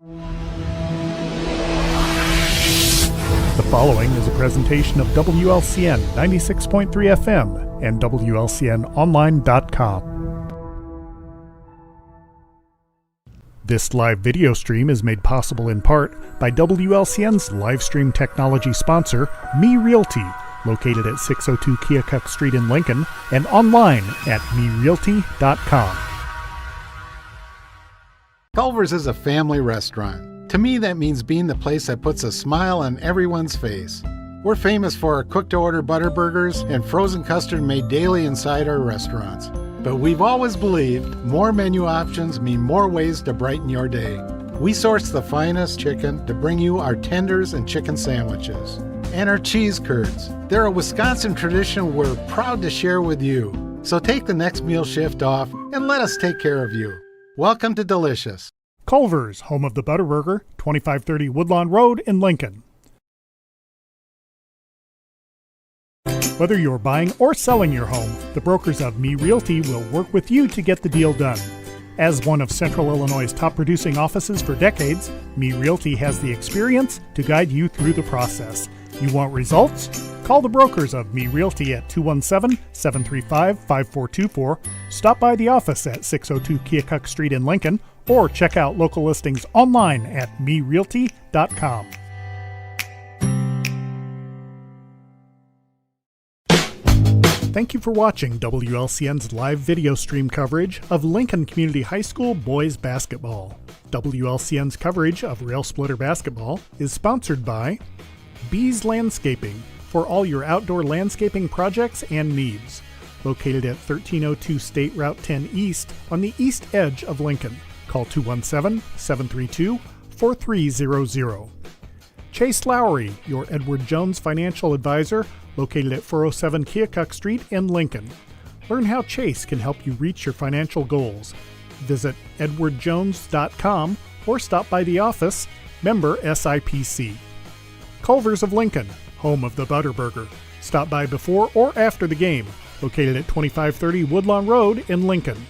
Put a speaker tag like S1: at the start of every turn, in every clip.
S1: The following is a presentation of WLCN 96.3 FM and WLCNonline.com. This live video stream is made possible in part by WLCN's live stream technology sponsor, Me Realty, located at 602 Keokuk Street in Lincoln and online at merealty.com.
S2: Culver's is a family restaurant. To me, that means being the place that puts a smile on everyone's face. We're famous for our cooked-to-order butter burgers and frozen custard made daily inside our restaurants. But we've always believed more menu options mean more ways to brighten your day. We source the finest chicken to bring you our tenders and chicken sandwiches. And our cheese curds. They're a Wisconsin tradition we're proud to share with you. So take the next meal shift off and let us take care of you. Welcome to Delicious.
S1: Culver's, home of the Butterburger, 2530 Woodlawn Road in Lincoln. Whether you're buying or selling your home, the brokers of Me Realty will work with you to get the deal done. As one of Central Illinois' top producing offices for decades, Me Realty has the experience to guide you through the process. You want results? Call the brokers of Me Realty at 217-735-5424, stop by the office at 602 Keokuk Street in Lincoln, or check out local listings online at merealty.com. Thank you for watching WLCN's live video stream coverage of Lincoln Community High School boys basketball. WLCN's coverage of Rail Splitter basketball is sponsored by Bees Landscaping for all your outdoor landscaping projects and needs. Located at 1302 State Route 10 East on the east edge of Lincoln. Call 217-732-4300. Chase Lowry, your Edward Jones financial advisor, located at 407 Keokuk Street in Lincoln. Learn how Chase can help you reach your financial goals. Visit edwardjones.com or stop by the office, member SIPC. Culver's of Lincoln, home of the Butterburger. Stop by before or after the game, located at 2530 Woodlawn Road in Lincoln.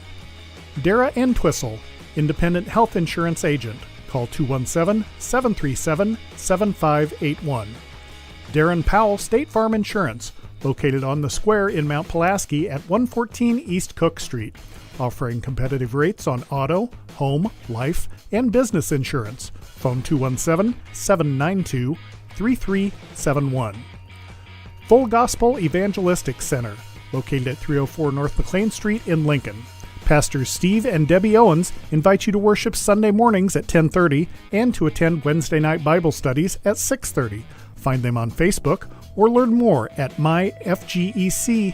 S1: Dara Entwistle, independent health insurance agent. Call 217-737-7581. Darren Powell State Farm Insurance, located on the square in Mount Pulaski at 114 East Cook Street, offering competitive rates on auto, home, life, and business insurance. Phone 217-792-3371. Full Gospel Evangelistic Center, located at 304 North McLean Street in Lincoln. Pastors Steve and Debbie Owens invite you to worship Sunday mornings at 10:30 and to attend Wednesday night Bible studies at 6:30. Find them on Facebook or learn more at myfgec.org.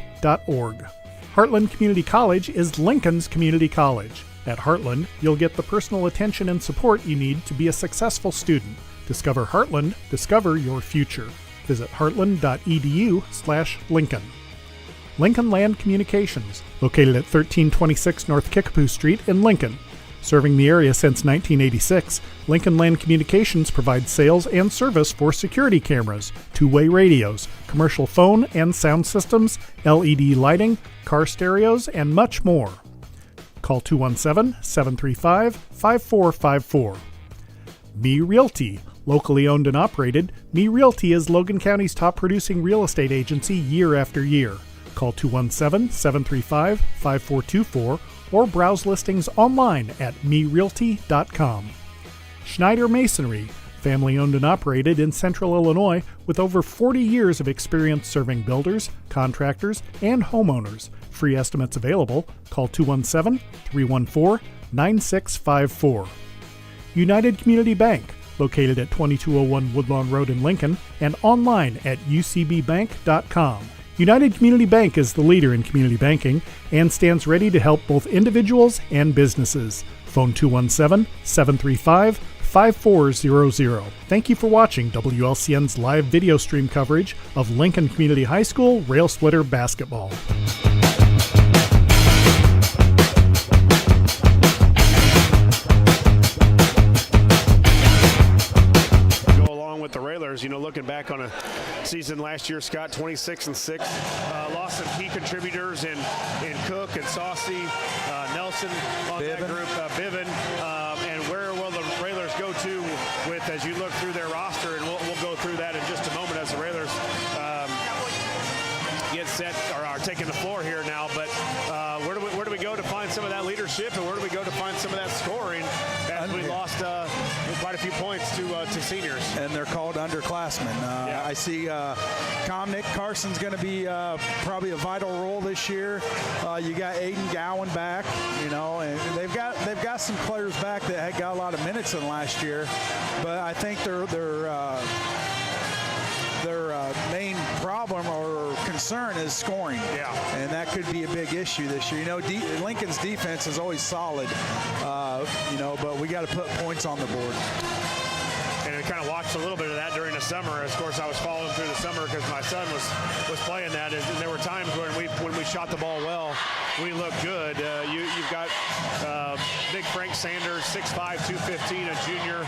S1: Heartland Community College is Lincoln's community college. At Heartland, you'll get the personal attention and support you need to be a successful student. Discover Heartland, discover your future. Visit heartland.edu/Lincoln. Lincoln Land Communications, located at 1326 North Kickapoo Street in Lincoln. Serving the area since 1986, Lincoln Land Communications provides sales and service for security cameras, two-way radios, commercial phone and sound systems, LED lighting, car stereos, and much more. Call 217-735-5454. Me Realty. Locally owned and operated, Me Realty is Logan County's top producing real estate agency year after year. Call 217-735-5424 or browse listings online at merealty.com. Schneider Masonry, family owned and operated in Central Illinois with over 40 years of experience serving builders, contractors, and homeowners. Free estimates available. Call 217-314-9654. United Community Bank, located at 2201 Woodlawn Road in Lincoln and online at ucbbank.com. United Community Bank is the leader in community banking and stands ready to help both individuals and businesses. Phone 217-735-5400. Thank you for watching WLCN's live video stream coverage of Lincoln Community High School Rail Splitter basketball.
S3: With the Railers, look looking back on a season last year, Scott, 26-6. Lost some key contributors in Cook and Saucy, Nelson on that group, Bivin. And where will the Railers go to with, as you look through their roster, and we'll go through that in just a moment as the Railers get set or are taking the floor here now. But where do we go to find some of that leadership, and where do we go to find some of that scoring as we lost quite a few points to seniors?
S4: And they're called underclassmen. I see Carson's going to be probably a vital role this year. You got Aiden Gowan back, and they've got some players back that had got a lot of minutes in last year, but I think their main problem or concern is scoring. Yeah. And that could be a big issue this year. Lincoln's defense is always solid, but we got to put points on the board.
S3: And I kind of watched a little bit of that during the summer. Of course, I was following through the summer because my son was playing that, and there were times when we shot the ball well, we looked good. You've got big Frank Sanders, 6'5", 215, a junior,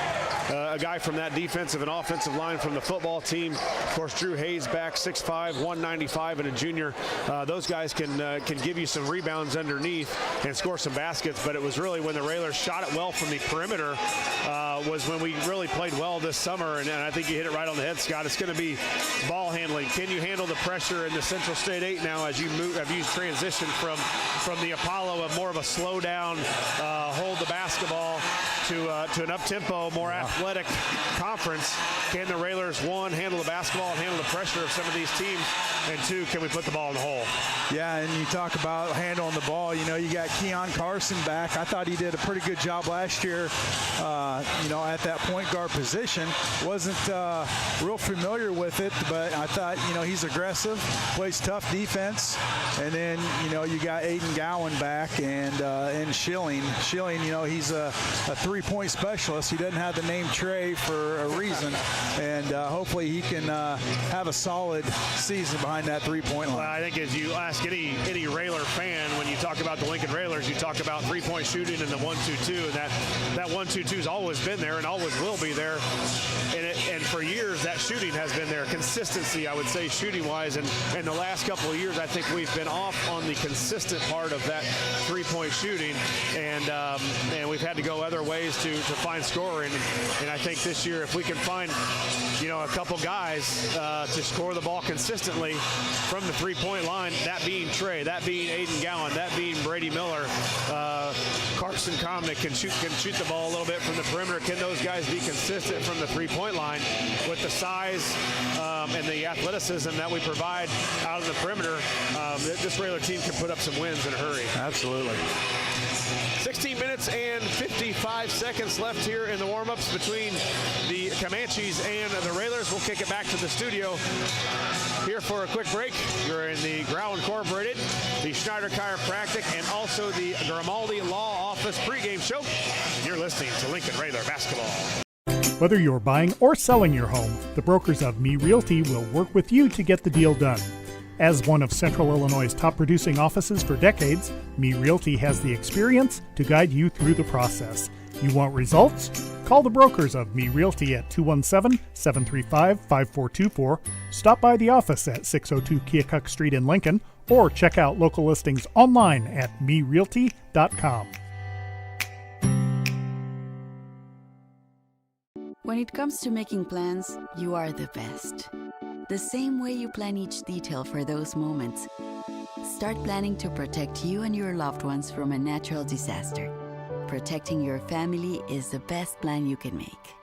S3: a guy from that defensive and offensive line from the football team. Of course, Drew Hayes back, 6'5", 195, and a junior. Those guys can give you some rebounds underneath and score some baskets, but it was really when the Railers shot it well from the perimeter was when we really played well this summer, and I think you hit it right on the head, Scott. It's going to be ball handling. Can you handle the pressure in the Central State 8 now as you transition from the Apollo of more of a slow down, hold the basketball to an up-tempo, more athletic conference? Can the Railers, one, handle the basketball and handle the pressure of some of these teams, and two, can we put the ball in the hole?
S4: Yeah, and you talk about handling the ball. You got Keon Carson back. I thought he did a pretty good job last year, at that point guard position. Wasn't real familiar with it, but I thought, he's aggressive, plays tough defense. And then, you got Aiden Gowan back and Schilling. Schilling, he's a three-point specialist. He doesn't have the name Trey for a reason, and hopefully he can have a solid season behind that three-point line.
S3: Well, I think as you ask any Railer fan, when you talk about the Lincoln Railers, you talk about three-point shooting and the 1-2-2, and that 1-2-2's always been there and always will be there. And for years, that shooting has been there. Consistency, I would say, shooting-wise, and in the last couple of years, I think we've been off on the consistent part of that three-point shooting, and we've had to go other ways to find scoring. And I think this year, if we can find, a couple guys to score the ball consistently from the three-point line, that being Trey, that being Aiden Gowan, that being Brady Miller, Carson Comnick can shoot the ball a little bit from the perimeter. Can those guys be consistent from the three-point line with the size and the athleticism that we provide out of the perimeter? This Railer team can put up some wins in a hurry.
S4: Absolutely.
S3: 16 minutes and 55 seconds left here in the warm-ups between the Comanches and the Railers. We'll kick it back to the studio here for a quick break. You're in the Grau Incorporated, the Schneider Chiropractic, and also the Grimaldi Law Office pregame show. And you're listening to Lincoln Railer Basketball.
S1: Whether you're buying or selling your home, the brokers of Me Realty will work with you to get the deal done. As one of Central Illinois' top producing offices for decades, Me Realty has the experience to guide you through the process. You want results? Call the brokers of Me Realty at 217-735-5424, stop by the office at 602 Keokuk Street in Lincoln, or check out local listings online at merealty.com.
S5: When it comes to making plans, you are the best. The same way you plan each detail for those moments. Start planning to protect you and your loved ones from a natural disaster. Protecting your family is the best plan you can make.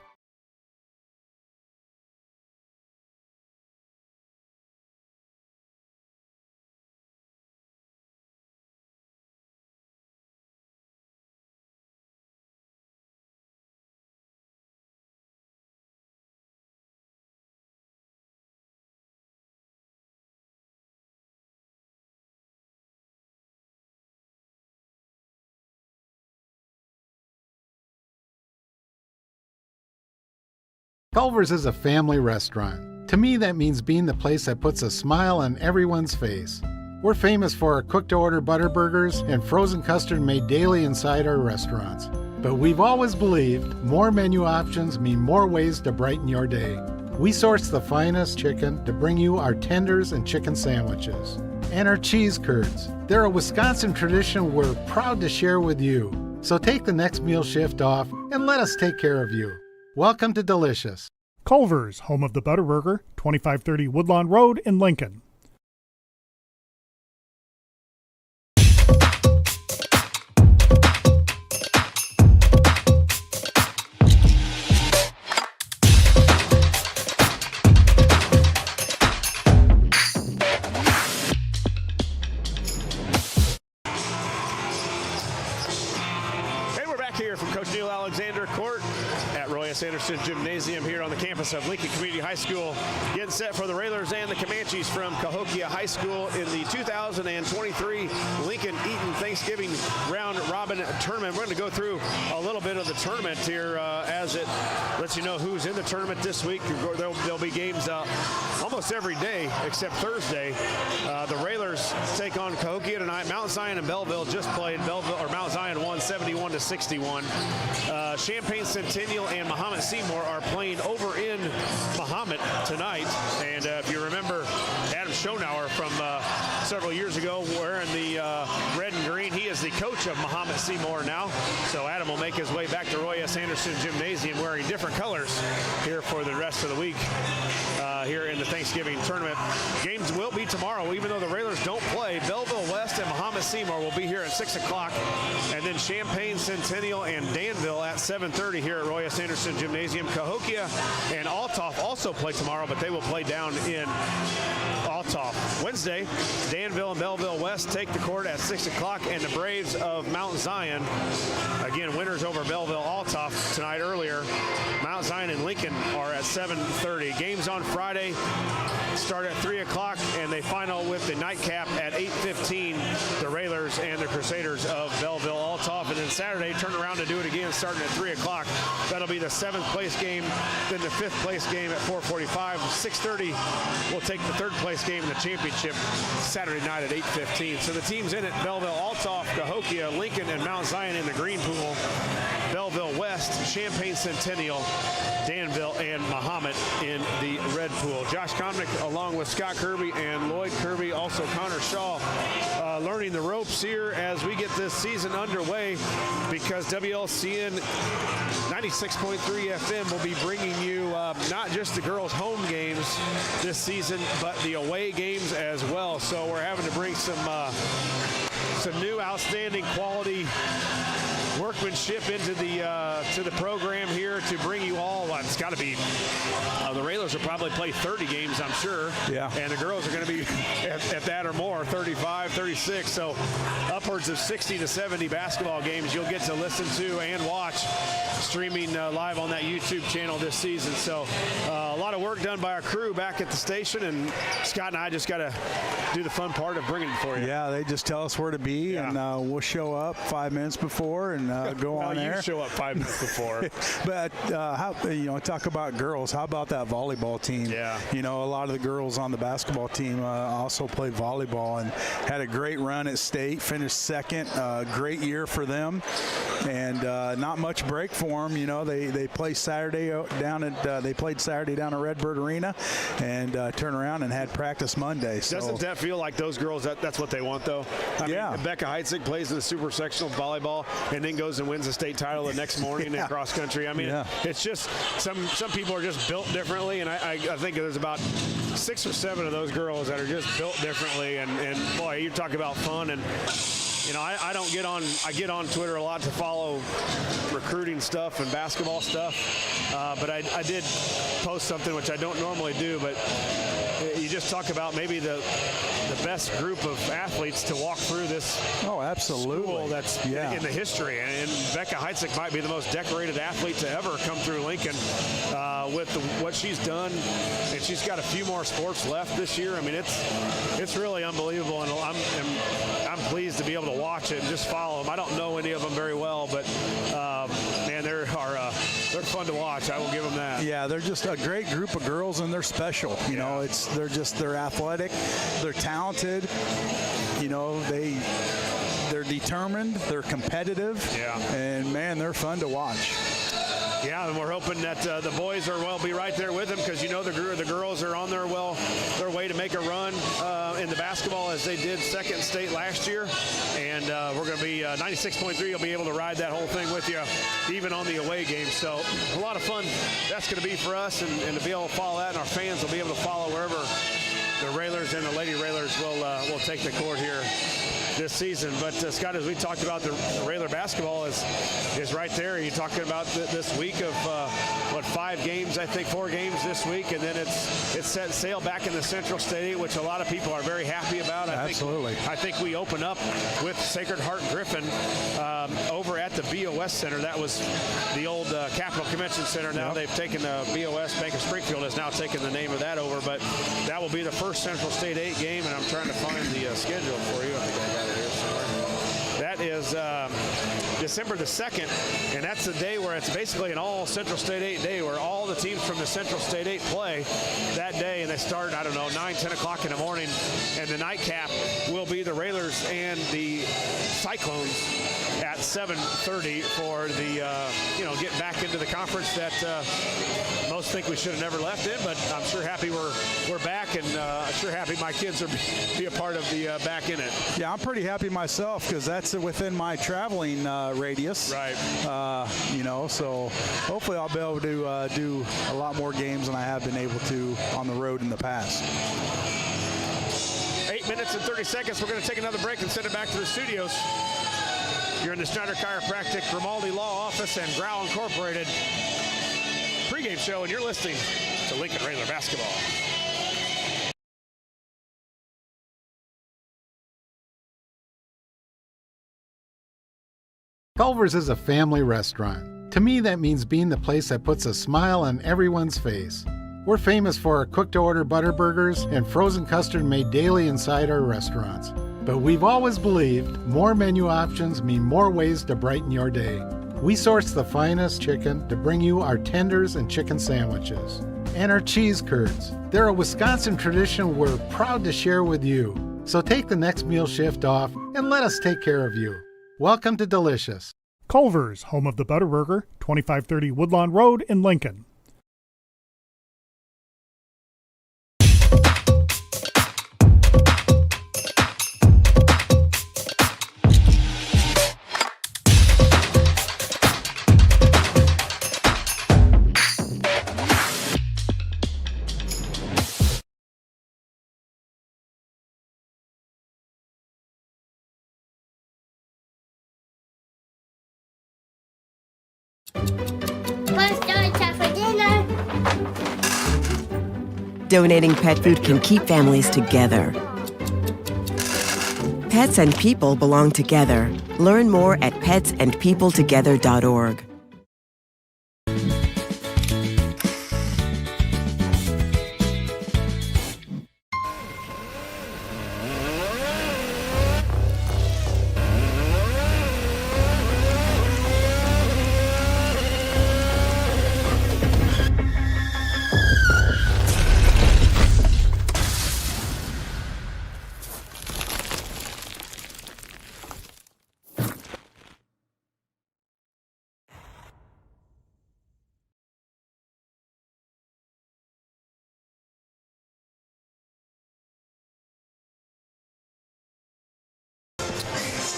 S2: Culver's is a family restaurant. To me, that means being the place that puts a smile on everyone's face. We're famous for our cooked-to-order butter burgers and frozen custard made daily inside our restaurants. But we've always believed more menu options mean more ways to brighten your day. We source the finest chicken to bring you our tenders and chicken sandwiches. And our cheese curds. They're a Wisconsin tradition we're proud to share with you. So take the next meal shift off and let us take care of you. Welcome to Delicious.
S1: Culver's, home of the Butterburger, 2530 Woodlawn Road in Lincoln.
S3: Here from Coach Neil Alexander Court at Roy S. Anderson Gymnasium here on the campus of Lincoln Community High School. Getting set for the Railers and the Comanches from Cahokia High School in the 2023 Lincoln Eaton Thanksgiving Round Robin Tournament. We're going to go through a little bit of the tournament here as it lets you know who's in the tournament this week. There'll be games almost every day except Thursday. The Railers take on Cahokia tonight. Mount Zion and Belleville just played. Mount Zion won 71-61. Champaign Centennial and Mahomet Seymour are playing over in Mahomet tonight. And if you remember Adam Schonauer from several years ago wearing the red and green, he is the coach of Mahomet Seymour now. So Adam will make his way back to Roy S. Anderson Gymnasium wearing different colors here for the rest of the week here in the Thanksgiving tournament. Games will be tomorrow, even though the Railers don't play. Belleville West and Mahomet Seymour will be here at 6 o'clock. And then Champaign Centennial and Danville at 7:30 here at Roy S. Anderson Gymnasium. Cahokia and Althoff also play tomorrow, but they will play down in Althoff. Wednesday, Danville and Belleville West take the court at 6 o'clock, and the Braves of Mount Zion, again, winners over Belleville Althoff tonight earlier. Mount Zion and Lincoln are at 7:30. Games on Friday start at 3 o'clock, and they final with the nightcap at 8:15. The Railers and the Crusaders of Belleville Althoff. And then Saturday, turn around to do it again starting at 3 o'clock. That'll be the 7th place game, then the 5th place game at 4:45. 6:30 will take the 3rd place game in the championship Saturday night at 8:15. So the teams in it: Belleville Althoff, Cahokia, Lincoln, and Mount Zion in the green pool. Belleville West, Champaign Centennial, Danville, and Mahomet in the red pool. Josh Comnick along with Scott Kirby and Lloyd Kirby, also Connor Shaw, learning the ropes here as we get this season underway, because WLCN 96.3 FM will be bringing you not just the girls' home games this season, but the away games as well. So we're having to bring some new outstanding quality workmanship into the program here to bring you all. It's got to be the Railers will probably play 30 games, I'm sure. Yeah. And the girls are going to be at that or more, 35, 36. So upwards of 60 to 70 basketball games you'll get to listen to and watch streaming live on that YouTube channel this season. So a lot of work done by our crew back at the station, and Scott and I just got to do the fun part of bringing it for you.
S4: Yeah, they just tell us where to be, and we'll show up 5 minutes before and go on air.
S3: You show up 5 minutes before.
S4: But talk about girls. How about that volleyball team? Yeah. A lot of the girls on the basketball team also play volleyball and had a great run at state. Finished second. Great year for them, and not much break for them. They play Saturday down at Redbird Arena, and turn around and had practice Monday. So.
S3: Doesn't that feel like those girls? That's what they want, though. I mean, Becca Heitzig plays in the super sectional volleyball and then goes and wins the state title the next morning in cross country. I mean, it's just some people are just built differently, and I think there's about 6 or 7 of those girls that are just built differently. And boy, you talk about fun. And I get on Twitter a lot to follow recruiting stuff and basketball stuff, but I did post something which I don't normally do, but you just talk about maybe the best group of athletes to walk through this school that's in the history. And Becca Heitzig might be the most decorated athlete to ever come through Lincoln with what she's done, and she's got a few more sports left this year. I mean, it's really unbelievable, and I'm pleased to be able to watch it and just follow them. I don't know any of them very well, but man, they're fun to watch. I will give them that.
S4: Yeah, they're just a great group of girls, and they're special. They're athletic, they're talented. They're determined, they're competitive, and man, they're fun to watch.
S3: Yeah, and we're hoping that the boys will be right there with them, because the girls are on their way to make a run in the basketball as they did second state last year, and we're going to be 96.3. You'll be able to ride that whole thing with you, even on the away game. So a lot of fun that's going to be for us, and to be able to follow that, and our fans will be able to follow wherever the Railers and the Lady Railers will take the court here this season. But Scott, as we talked about, the Railer basketball is right there. You're talking about this week of 5 games, I think 4 games this week, and then it's set sail back in the Central State, which a lot of people are very happy about.
S4: Absolutely.
S3: I think we open up with Sacred Heart Griffin over at the BOS Center. That was the old Capital Convention Center. Now they've taken the BOS. Bank of Springfield has now taken the name of that over, but that will be the first Central State 8 game, and I'm trying to find the schedule for you. I think I got it here somewhere. That is December the 2nd, and that's the day where it's basically an all Central State 8 day, where all the teams from the Central State 8 play that day, and they start, 9, 10 o'clock in the morning, and the nightcap will be the Railers and the Cyclones at 7:30 for the, get back into the conference that most think we should have never left in, but I'm sure happy we're back, and I'm sure happy my kids are be a part of the back in it.
S4: Yeah, I'm pretty happy myself, because that's within my traveling radius.
S3: Right.
S4: So hopefully I'll be able to do a lot more games than I have been able to on the road in the past.
S3: 8 minutes and 30 seconds. We're going to take another break and send it back to the studios. You're in the Schneider Chiropractic, Grimaldi Law Office, and Growl Incorporated pregame show, and you're listening to Lincoln Railer Basketball.
S2: Culver's is a family restaurant. To me, that means being the place that puts a smile on everyone's face. We're famous for our cooked-to-order butter burgers and frozen custard made daily inside our restaurants. But we've always believed more menu options mean more ways to brighten your day. We source the finest chicken to bring you our tenders and chicken sandwiches. And our cheese curds. They're a Wisconsin tradition we're proud to share with you. So take the next meal shift off and let us take care of you. Welcome to Delicious.
S1: Culver's, home of the Butterburger, 2530 Woodlawn Road in Lincoln.
S6: Donating pet food can keep families together. Pets and people belong together. Learn more at petsandpeopletogether.org.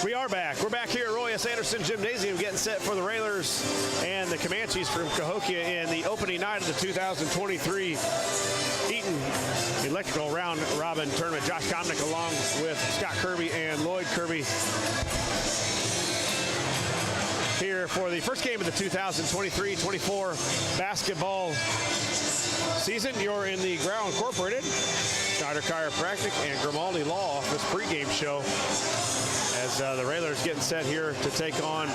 S3: We are back. We're back here at Roy S. Anderson Gymnasium getting set for the Railers and the Comanches from Cahokia in the opening night of the 2023 Eaton Electrical Round Robin Tournament. Josh Komnick along with Scott Kirby and Lloyd Kirby here for the first game of the 2023-24 basketball season. You're in the Growl Incorporated, Schneider Chiropractic, and Grimaldi Law Office pregame show as the Railers getting set here to take on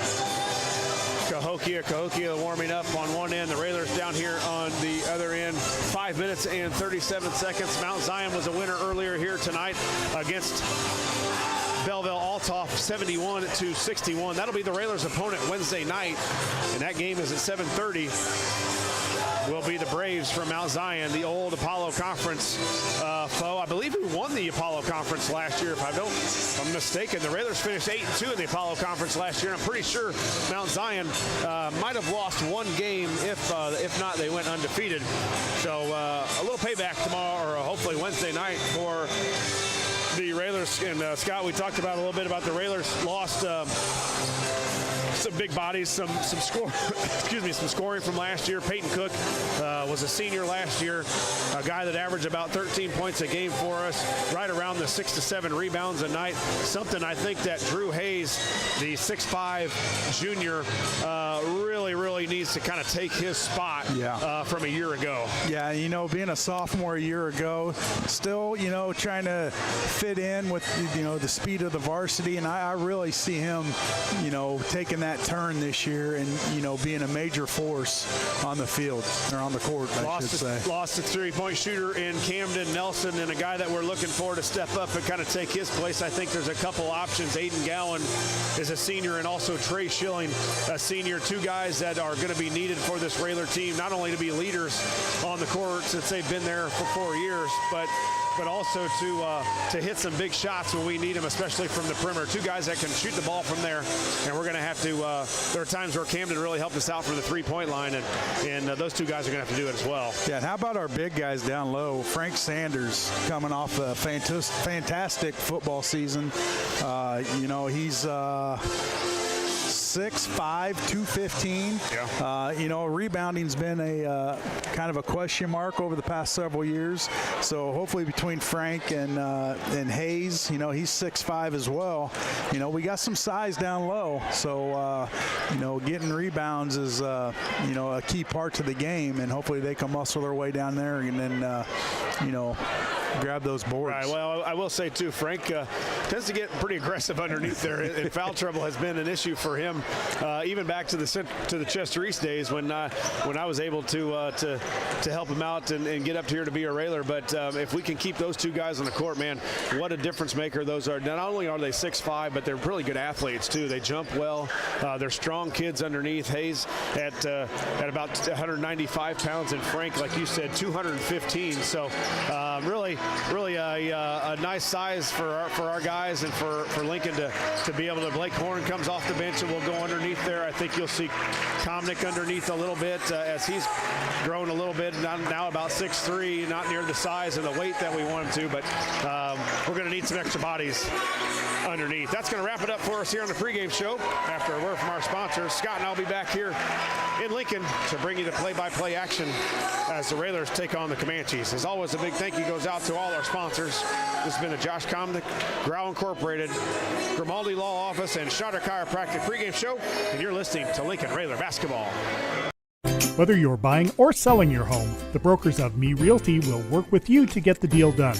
S3: Cahokia. Cahokia warming up on one end, the Railers down here on the other end. 5 minutes and 37 seconds. Mount Zion was a winner earlier here tonight against Belleville-Altoff, 71-61. That'll be the Railers' opponent Wednesday night, and that game is at 7:30. will be the Braves from Mount Zion, the old Apollo Conference foe. I believe we won the Apollo Conference last year. If I'm mistaken, the Railers finished 8-2 in the Apollo Conference last year. And I'm pretty sure Mount Zion might have lost one game. If not, they went undefeated. So a little payback tomorrow, or hopefully Wednesday night, for the Railers. And Scott, we talked about a little bit about the Railers lost some big bodies, some scoring from last year. Peyton Cook was a senior last year, a guy that averaged about 13 points a game for us, right around the 6 to 7 rebounds a night. Something I think that Drew Hayes, the 6'5" junior, really needs to kind of take his spot from a year ago.
S4: Yeah, being a sophomore a year ago, still, trying to fit in with, the speed of the varsity. And I really see him, taking that turn this year and, being a major force on the field, or on the court, I should say.
S3: Lost a three-point shooter in Camden Nelson, and a guy that we're looking for to step up and kind of take his place. I think there's a couple options. Aiden Gowan is a senior, and also Trey Schilling, a senior. Two guys that are going to be needed for this Railer team, not only to be leaders on the court since they've been there for 4 years, but also to hit some big shots when we need them, especially from the perimeter. Two guys that can shoot the ball from there, and we're going to have to there are times where Camden really helped us out from the three-point line, and those two guys are going to have to do it as well.
S4: Yeah, and how about our big guys down low? Frank Sanders, coming off a fantastic football season. He's 6'5", 215. Yeah. Rebounding's been a kind of a question mark over the past several years. So hopefully between Frank and Hayes, he's 6'5" as well. We got some size down low. So getting rebounds is a key part to the game, and hopefully they can muscle their way down there and then grab those boards.
S3: Right. Well, I will say too, Frank tends to get pretty aggressive underneath there, and foul trouble has been an issue for him, even back to the Chester East days when I was able to help him out and get up here to be a Railer. But if we can keep those two guys on the court, man, what a difference maker those are. Not only are they 6'5", but they're really good athletes too. They jump well. They're strong kids underneath. Hayes at about 195 pounds, and Frank, like you said, 215. So really a nice size for our guys, and for Lincoln to be able to. Blake Horn comes off the bench and will go underneath there. I think you'll see Komnick underneath a little bit as he's grown a little bit, now about 6'3", not near the size and the weight that we want him to, but we're going to need some extra bodies underneath. That's going to wrap it up for us here on the pregame show. After a word from our sponsors, Scott and I will be back here in Lincoln to bring you the play-by-play action as the Railers take on the Comanches. As always, a big thank you goes out to all our sponsors. This has been the Josh Komnick, Grau Incorporated, Grimaldi Law Office, and Charter Chiropractic pregame show, and you're listening to Lincoln Railer Basketball.
S1: Whether you're buying or selling your home, the brokers of Me Realty will work with you to get the deal done.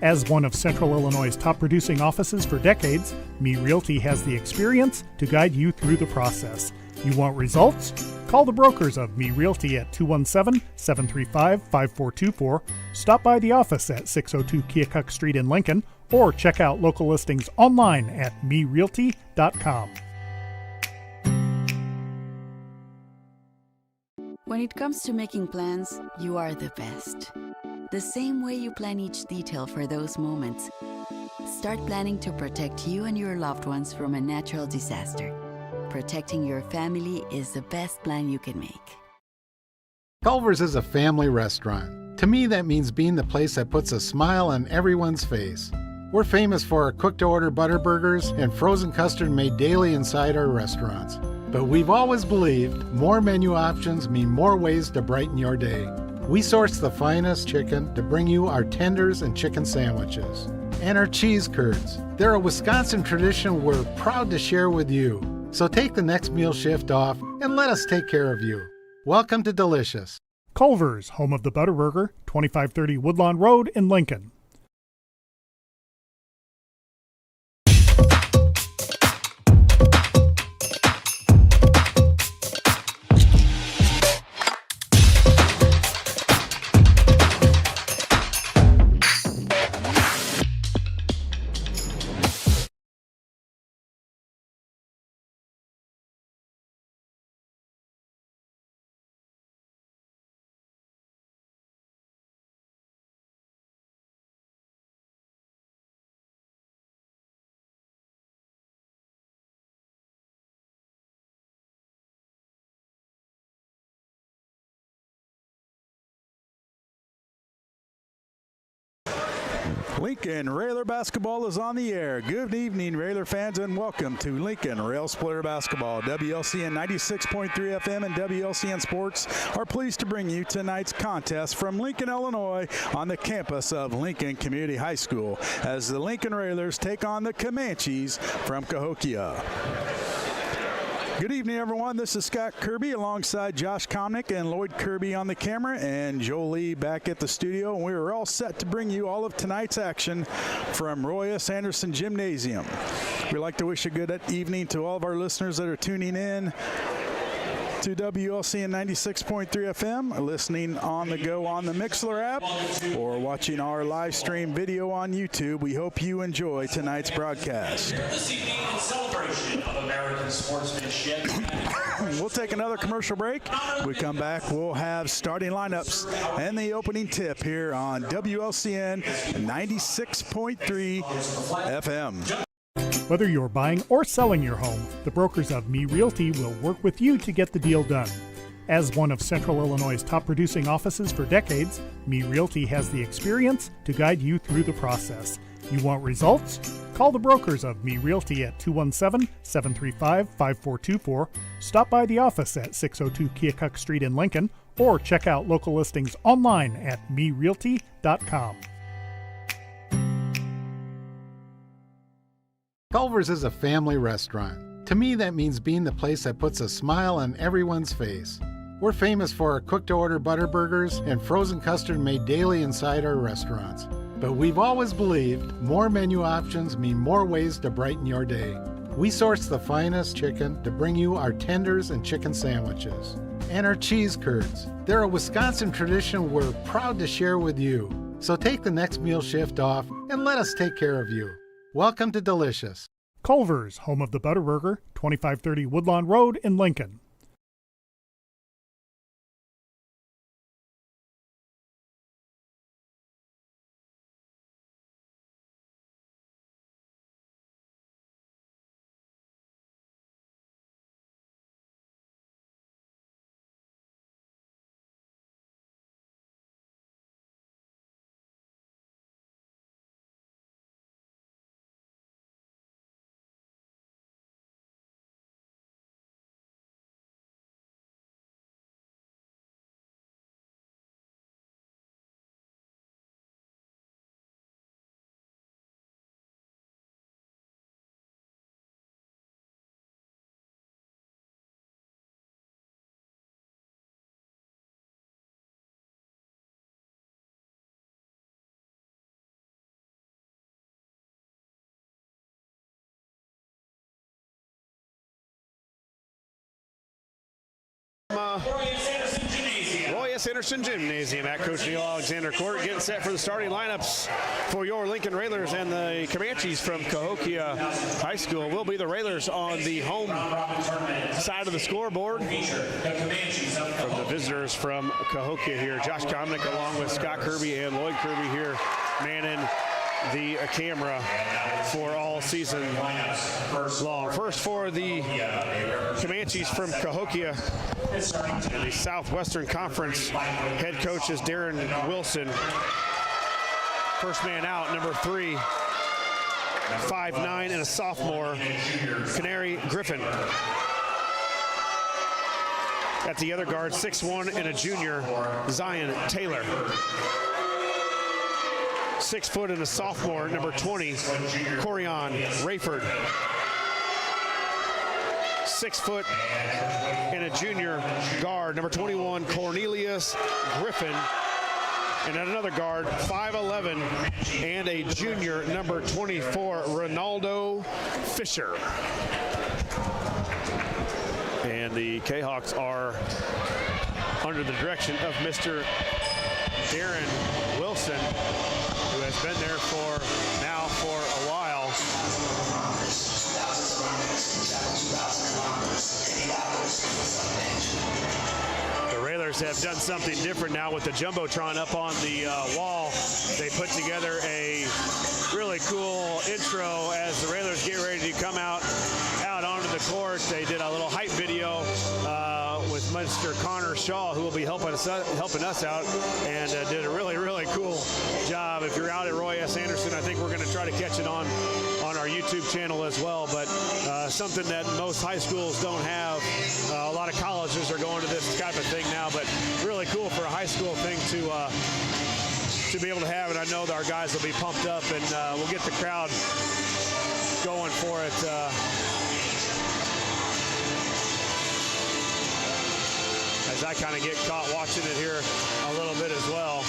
S1: As one of Central Illinois' top producing offices for decades, Me Realty has the experience to guide you through the process. You want results? Call the brokers of Me Realty at 217-735-5424, stop by the office at 602 Keokuk Street in Lincoln, or check out local listings online at merealty.com.
S5: When it comes to making plans, you are the best. The same way you plan each detail for those moments. Start planning to protect you and your loved ones from a natural disaster. Protecting your family is the best plan you can make.
S2: Culver's is a family restaurant. To me, that means being the place that puts a smile on everyone's face. We're famous for our cooked-to-order butter burgers and frozen custard made daily inside our restaurants. But we've always believed more menu options mean more ways to brighten your day. We source the finest chicken to bring you our tenders and chicken sandwiches. And our cheese curds. They're a Wisconsin tradition we're proud to share with you. So take the next meal shift off and let us take care of you. Welcome to Delicious.
S1: Culver's, home of the Butterburger, 2530 Woodlawn Road in Lincoln.
S4: Lincoln Railer basketball is on the air. Good evening, Railer fans, and welcome to Lincoln Rail Splitter basketball. WLCN 96.3 FM and WLCN Sports are pleased to bring you tonight's contest from Lincoln, Illinois, on the campus of Lincoln Community High School, as the Lincoln Railers take on the Comanches from Cahokia. Good evening, everyone. This is Scott Kirby alongside Josh Comnick and Lloyd Kirby on the camera, and Joel Lee back at the studio. And we are all set to bring you all of tonight's action from Roy S. Anderson Gymnasium. We'd like to wish a good evening to all of our listeners that are tuning in to WLCN 96.3 FM, listening on the go on the Mixler app, or watching our live stream video on YouTube. We hope you enjoy tonight's broadcast.
S7: This evening in celebration of American sportsmanship.
S4: We'll take another commercial break. When we come back, we'll have starting lineups and the opening tip here on WLCN 96.3 FM.
S1: Whether you're buying or selling your home, the brokers of Me Realty will work with you to get the deal done. As one of Central Illinois' top producing offices for decades, Me Realty has the experience to guide you through the process. You want results? Call the brokers of Me Realty at 217-735-5424, stop by the office at 602 Keokuk Street in Lincoln, or check out local listings online at merealty.com.
S2: Culver's is a family restaurant. To me, that means being the place that puts a smile on everyone's face. We're famous for our cooked-to-order butter burgers and frozen custard made daily inside our restaurants. But we've always believed more menu options mean more ways to brighten your day. We source the finest chicken to bring you our tenders and chicken sandwiches. And our cheese curds. They're a Wisconsin tradition we're proud to share with you. So take the next meal shift off and let us take care of you. Welcome to Delicious.
S1: Culver's, home of the Butterburger, 2530 Woodlawn Road in Lincoln.
S3: Roy S. Anderson Gymnasium at Coach Neil Alexander Court, getting set for the starting lineups for your Lincoln Railers, and the Comanches from Cahokia High School will be the Railers on the home side of the scoreboard. From the visitors from Cahokia here, Josh Comnick along with Scott Kirby and Lloyd Kirby here manning the camera for all season long. First for the Comanches from Cahokia in the Southwestern Conference, head coach is Darren Wilson. First man out, number 3, 5'9", and a sophomore, Canary Griffin. At the other guard, 6'1", and a junior, Zion Taylor. 6 foot and a sophomore, number 20, Corian Rayford. 6 foot and a junior guard, number 21, Cornelius Griffin. And at another guard, 5'11", and a junior, number 24, Ronaldo Fisher. And the K-Hawks are under the direction of Mr. Darren Wilson, who has been there for a while. The Railers have done something different now with the Jumbotron up on the wall. They put together a really cool intro as the Railers get ready to come out onto the court. They did a little hype video with Mr. Connor Shaw, who will be helping us out, and did a really, really cool job. If you're out at Roy S. Anderson, I think we're going to try to catch it on our YouTube channel as well. But something that most high schools don't have. A lot of colleges are going to this type of thing now, but really cool for a high school thing to be able to have. And I know that our guys will be pumped up, and we'll get the crowd going for it. As I kind of get caught watching it here a little bit as well.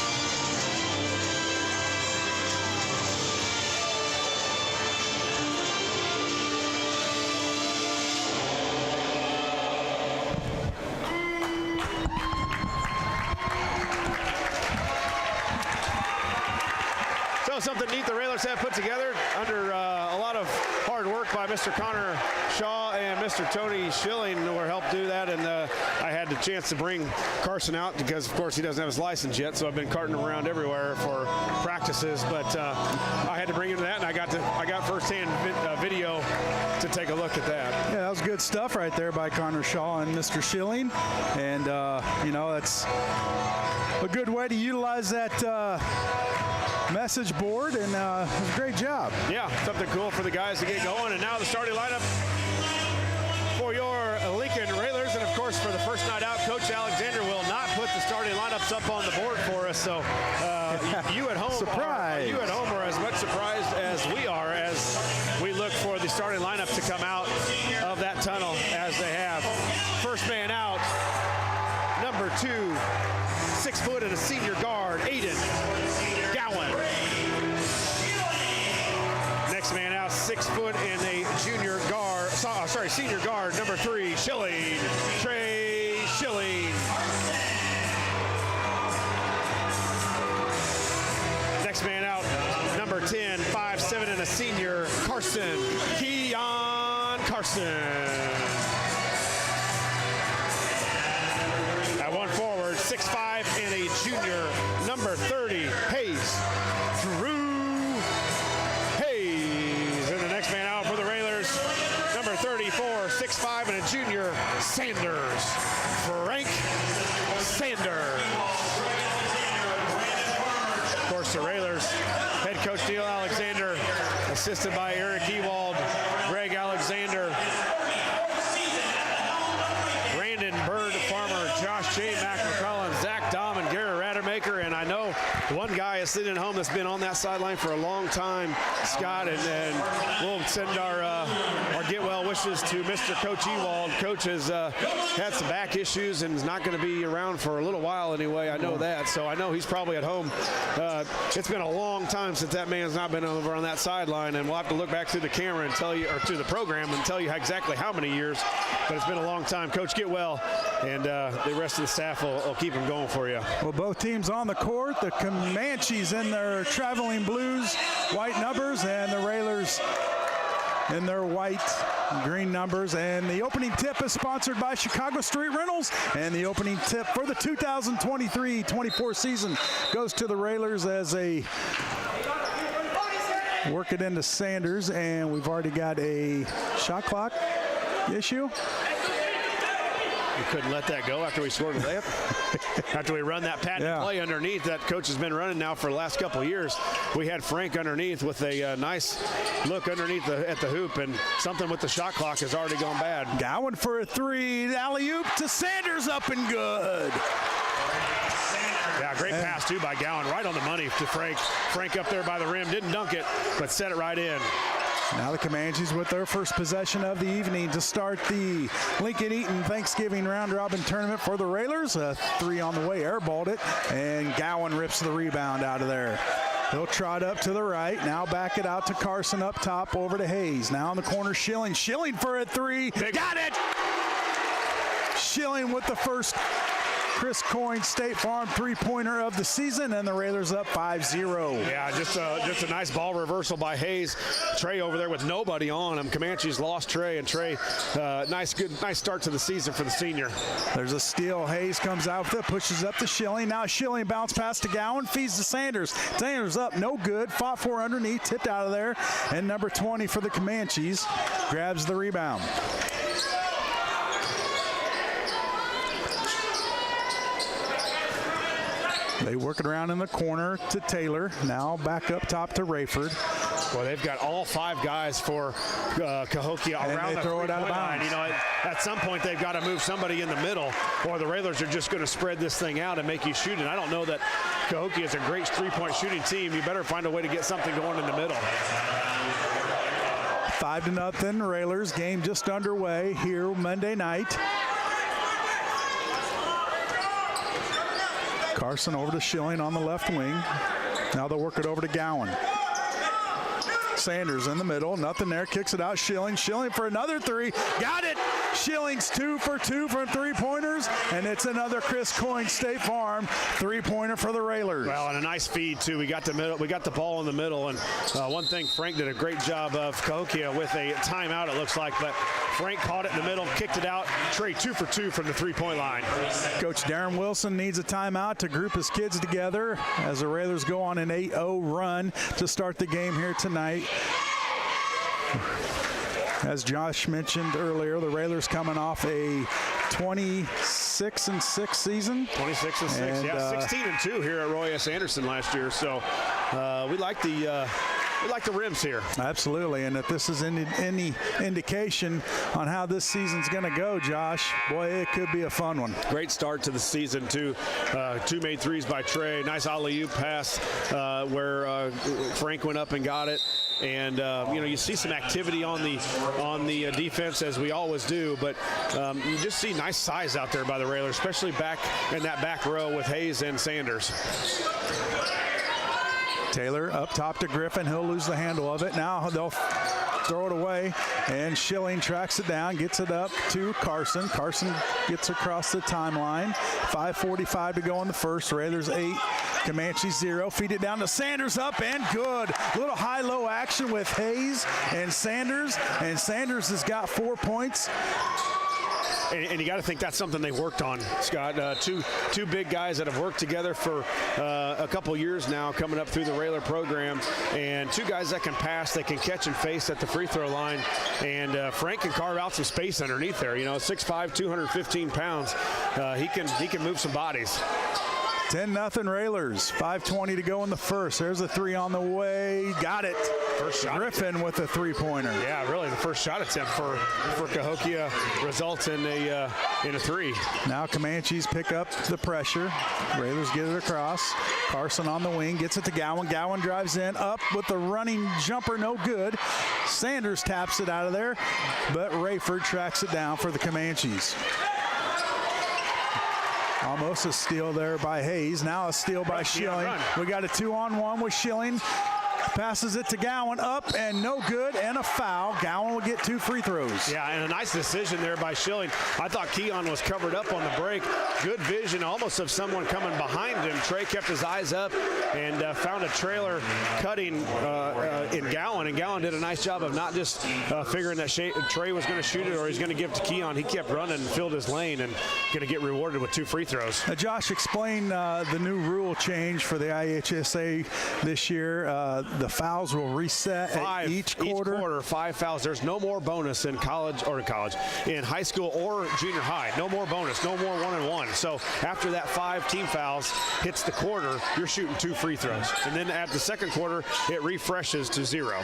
S3: Something neat the Railers have put together under a lot of hard work by Mr. Connor Shaw and Mr. Tony Schilling who helped do that. And I had the chance to bring Carson out because, of course, he doesn't have his license yet. So I've been carting him around everywhere for practices. But I had to bring him to that, and I got firsthand video to take a look at that.
S4: Yeah, that was good stuff right there by Connor Shaw and Mr. Schilling. And, that's a good way to utilize that message board, and great job.
S3: Yeah, something cool for the guys to get going. And now the starting lineup for your Lincoln Railers. And of course, for the first night out, Coach Alexander will not put the starting lineups up on the board for us. So you at home are as much surprised as we are as we look for the starting lineup to come out of that tunnel as they have. First man out, number 2, 6 foot and a senior guard, Aiden Gowan. Next man out, 6 foot and a senior guard, number 3, Schilling, Trey Schilling. Next man out, number 10, 5'7" and a senior, Keon Carson. At one forward, 6'5" and a junior, number 30, Drew Hayes. And the next man out for the Railers, number 34, 6'5" and a junior, Frank Sanders. Of course, the Railers head coach Neil Alexander, assisted by Eric Ewald, Greg Alexander, Brandon Bird Farmer, Josh J. Mac McCullen, Zach Dom, and Garrett Rademacher. And I know one guy is sitting at home that's been on that sideline for a long time, Scott, and we'll send our get well wishes to Mr. Coach Ewald. Coach has had some back issues and is not going to be around for a little while anyway. I know that, so I know he's probably at home. It's been a long time since that man's not been over on that sideline, and we'll have to look back through the camera and tell you, or through the program, and tell you exactly how many years. But it's been a long time. Coach, get well, and the rest of the staff will keep him going for you.
S4: Well, both teams on the court. The Comanches in their traveling blues, white numbers, and the Railers in their white green numbers. And the opening tip is sponsored by Chicago Street Rentals, and the opening tip for the 2023-24 season goes to the Railers as they work it into Sanders. And we've already got a shot clock issue.
S3: We couldn't let that go after we scored a layup. After we run that patent play underneath that coach has been running now for the last couple of years. We had Frank underneath with a nice look underneath at the hoop, and something with the shot clock has already gone bad.
S4: Gowan for a 3, alley-oop to Sanders, up and good.
S3: Yeah, great pass too by Gowan, right on the money to Frank. Frank up there by the rim, didn't dunk it, but set it right in.
S4: Now the Comanches with their first possession of the evening to start the Lincoln Eaton Thanksgiving round-robin tournament for the Railers. A 3 on the way, airballed it, and Gowan rips the rebound out of there. He'll trot up to the right, now back it out to Carson up top, over to Hayes. Now in the corner, Schilling for a 3. Got it! Schilling with the first Chris Coyne State Farm three-pointer of the season, and the Railers up 5-0.
S3: Yeah, just a nice ball reversal by Hayes. Trey over there with nobody on him. Comanches lost Trey, and Trey, nice start to the season for the senior.
S4: There's a steal. Hayes comes out with it, pushes up to Schilling. Now Schilling bounce pass to Gowan, feeds to Sanders. Sanders up, no good. Fought for underneath, tipped out of there. And number 20 for the Comanches grabs the rebound. They work it around in the corner to Taylor. Now back up top to Rayford.
S3: Well, they've got all 5 guys for Cahokia around the three-point line. You know, at some point they've got to move somebody in the middle, or the Railers are just going to spread this thing out and make you shoot. And I don't know that Cahokia is a great three-point shooting team. You better find a way to get something going in the middle.
S4: 5-0 Railers. Game just underway here Monday night. Carson over to Schilling on the left wing. Now they'll work it over to Gowan. Sanders in the middle, nothing there, kicks it out. Schilling for another 3, got it. Schilling's 2 for 2 from 3-pointers, and it's another Chris Coyne State Farm 3-pointer for the Railers.
S3: Well, and a nice feed too. We got the ball in the middle, and one thing Frank did a great job of, Cahokia, with a timeout it looks like, but Frank caught it in the middle, kicked it out. Trey 2 for 2 from the 3-point line.
S4: Coach Darren Wilson needs a timeout to group his kids together as the Railers go on an 8-0 run to start the game here tonight. As Josh mentioned earlier, the Railers coming off a 26-6 season.
S3: 26-6, yeah, 16-2 here at Roy S. Anderson last year. So we like the rims here.
S4: Absolutely, and if this is any indication on how this season's going to go, Josh, boy, it could be a fun one.
S3: Great start to the season, too. 2 made threes by Trey. Nice alley-oop pass where Frank went up and got it. And you see some activity on the defense, as we always do, but you just see nice size out there by the Railers, especially back in that back row with Hayes and Sanders.
S4: Taylor up top to Griffin. He'll lose the handle of it. Now they'll throw it away, and Schilling tracks it down, gets it up to Carson. Carson gets across the timeline. 5:45 to go in the first. Railers 8, Comanche 0. Feed it down to Sanders, up and good. Little high-low action with Hayes and Sanders has got 4 points.
S3: And you got to think that's something they've worked on, Scott. Two big guys that have worked together for a couple years now, coming up through the Railer program, and 2 guys that can pass, they can catch and face at the free throw line. And Frank can carve out some space underneath there. 6'5", 215 pounds. He can move some bodies.
S4: 10-0 Railers. 5:20 to go in the first. There's a 3 on the way. Got it.
S3: First shot.
S4: Griffin with a 3-pointer.
S3: Yeah, really, the first shot attempt for Cahokia results in a 3.
S4: Now Comanches pick up the pressure. Railers get it across. Carson on the wing, gets it to Gowan. Gowan drives in, up with the running jumper, no good. Sanders taps it out of there, but Rayford tracks it down for the Comanches. Almost a steal there by Hayes. Now a steal by Schilling. We got a 2-on-1 with Schilling. Passes it to Gowan, up and no good, and a foul. Gowan will get 2 free throws.
S3: Yeah, and a nice decision there by Schilling. I thought Keon was covered up on the break. Good vision, almost of someone coming behind him. Trey kept his eyes up and found a trailer cutting in Gowan, and Gowan did a nice job of not just figuring that Trey was going to shoot it or he's going to give it to Keon. He kept running and filled his lane and going to get rewarded with 2 free throws.
S4: Josh, explain the new rule change for the IHSA this year. The fouls will reset at each quarter.
S3: Each quarter, 5 fouls. There's no more bonus in in high school or junior high. No more bonus, no more 1-and-1. So after that 5 team fouls hits the quarter, you're shooting 2 free throws. And then at the second quarter, it refreshes to 0.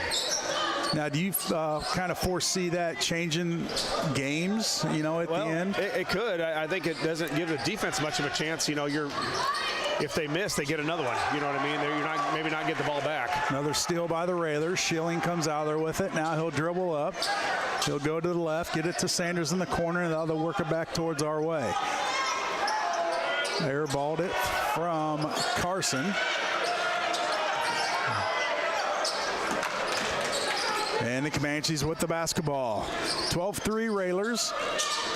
S4: Now, do you kind of foresee that changing games, at the end?
S3: It could. I think it doesn't give the defense much of a chance. If they miss, they get another one. You know what I mean? You're maybe not get the ball back.
S4: Another steal by the Railers. Schilling comes out there with it. Now he'll dribble up. He'll go to the left, get it to Sanders in the corner, and they'll work it back towards our way. Airballed it from Carson. And the Comanches with the basketball. 12-3 Railers.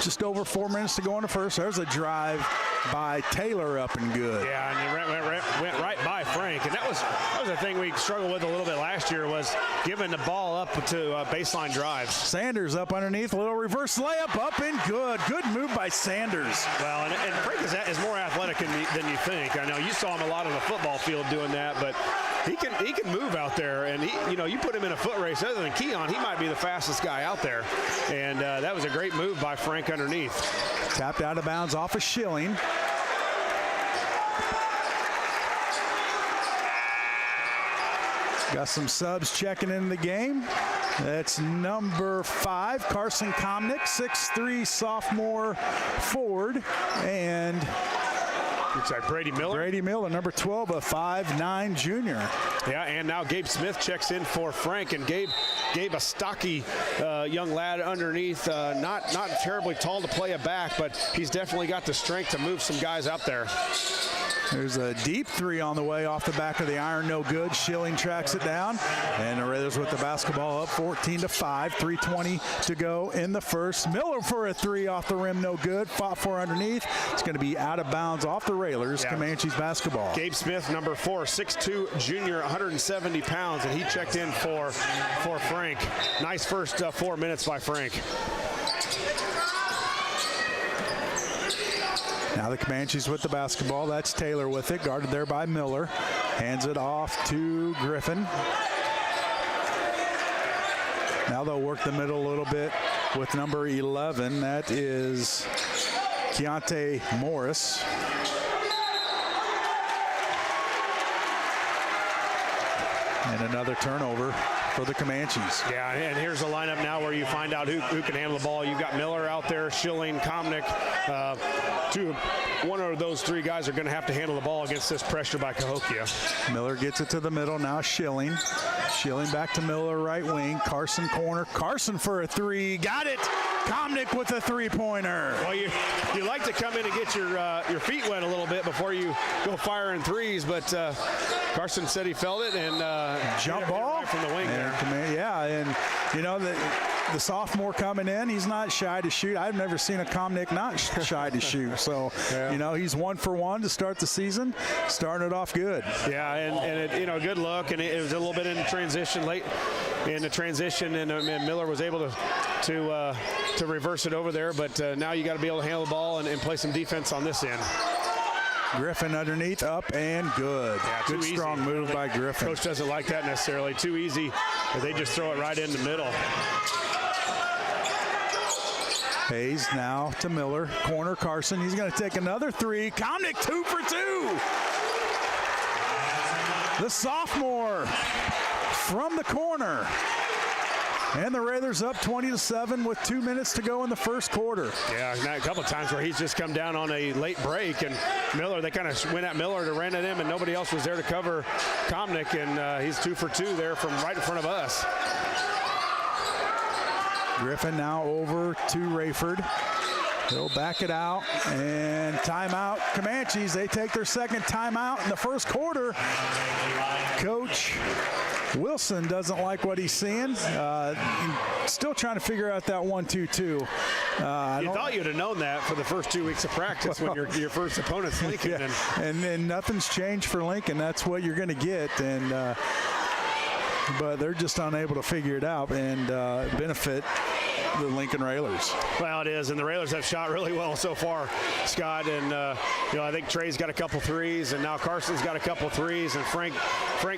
S4: Just over 4 minutes to go in the first. There's a drive by Taylor, up and good.
S3: Yeah, and it went right by Frank. And that was the thing we struggled with a little bit last year, was giving the ball up to baseline drives.
S4: Sanders up underneath, a little reverse layup, up and good. Good move by Sanders.
S3: Well, and Frank is more athletic than you think. I know you saw him a lot on the football field doing that, but he can move out there. And you put him in a foot race other than Keon, he might be the fastest guy out there. And that was a great move by Frank underneath.
S4: Tapped out of bounds off of Schilling. Got some subs checking in the game. That's number 5, Carson Komnick, 6'3", sophomore forward, and
S3: looks like Brady Miller,
S4: number 12, a 5'9" junior.
S3: Yeah, and now Gabe Smith checks in for Frank, and Gabe a stocky young lad underneath, not terribly tall to play a back, but he's definitely got the strength to move some guys out there.
S4: There's a deep 3 on the way off the back of the iron, no good. Schilling tracks it down, and the Raiders with the basketball up 14-5, 3:20 to go in the first. Miller for a 3 off the rim, no good. Fought for underneath. It's going to be out of bounds off the Railers. Yeah. Comanches basketball.
S3: Gabe Smith, number 4, 6'2", junior, 170 pounds, and he checked in for Frank. Nice first 4 minutes by Frank.
S4: Now the Comanches with the basketball. That's Taylor with it, guarded there by Miller. Hands it off to Griffin. Now they'll work the middle a little bit with number 11. That is Keontae Morris. And another turnover for the Comanches.
S3: Yeah, and here's a lineup now where you find out who can handle the ball. You've got Miller out there, Schilling, Komnick. One of those 3 guys are going to have to handle the ball against this pressure by Cahokia.
S4: Miller gets it to the middle, now Schilling. Schilling back to Miller, right wing. Carson corner. Carson for a 3. Got it! Komnick with a 3-pointer.
S3: Well, you like to come in and get your feet wet a little bit before you go firing threes, but Carson said he felt it and
S4: jump ball
S3: right from the wing there.
S4: Yeah, and you know the sophomore coming in, he's not shy to shoot. I've never seen a Komnick not shy to shoot. So yeah. You know, he's 1 for 1 to start the season, starting it off good.
S3: Yeah, and it, good look, and it was a little bit in transition late in the transition, and Miller was able to reverse it over there, but now you got to be able to handle the ball and play some defense on this end.
S4: Griffin underneath, up and good.
S3: Yeah,
S4: good strong move by Griffin.
S3: Coach doesn't like that necessarily. Too easy. They just throw it right in the middle.
S4: Hayes now to Miller. Corner Carson. He's going to take another 3. Komnick 2 for 2. The sophomore from the corner. And the Raiders up 20-7 with 2 minutes to go in the first quarter.
S3: Yeah, a couple of times where he's just come down on a late break, and Miller, they kind of went at Miller to ran at him, and nobody else was there to cover Komnick, and he's 2 for 2 there from right in front of us.
S4: Griffin now over to Rayford. He'll back it out, and timeout. Comanches, they take their second timeout in the first quarter. Coach Wilson doesn't like what he's seeing. Still trying to figure out that 1-2-2. You
S3: thought you'd have known that for the first 2 weeks of practice when your first opponent's Lincoln.
S4: Yeah. And then nothing's changed for Lincoln. That's what you're going to get. And but they're just unable to figure it out and benefit the Lincoln Railers.
S3: Well, it is, and the Railers have shot really well so far, Scott. And I think Trey's got a couple threes, and now Carson's got a couple threes, and Frank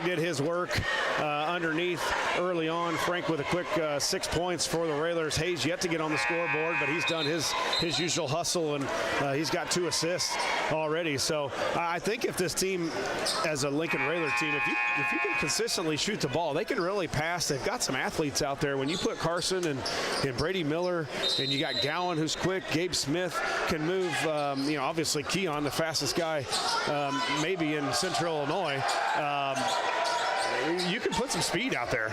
S3: did his work underneath early on. Frank with a quick 6 points for the Railers. Hayes yet to get on the scoreboard, but he's done his usual hustle, and he's got 2 assists already. So I think if this team, as a Lincoln Railers team, if you can consistently shoot the ball, they can really pass. They've got some athletes out there. When you put Carson and Brady Miller, and you got Gowan, who's quick. Gabe Smith can move. Obviously Keon, the fastest guy, maybe in Central Illinois. You can put some speed out there.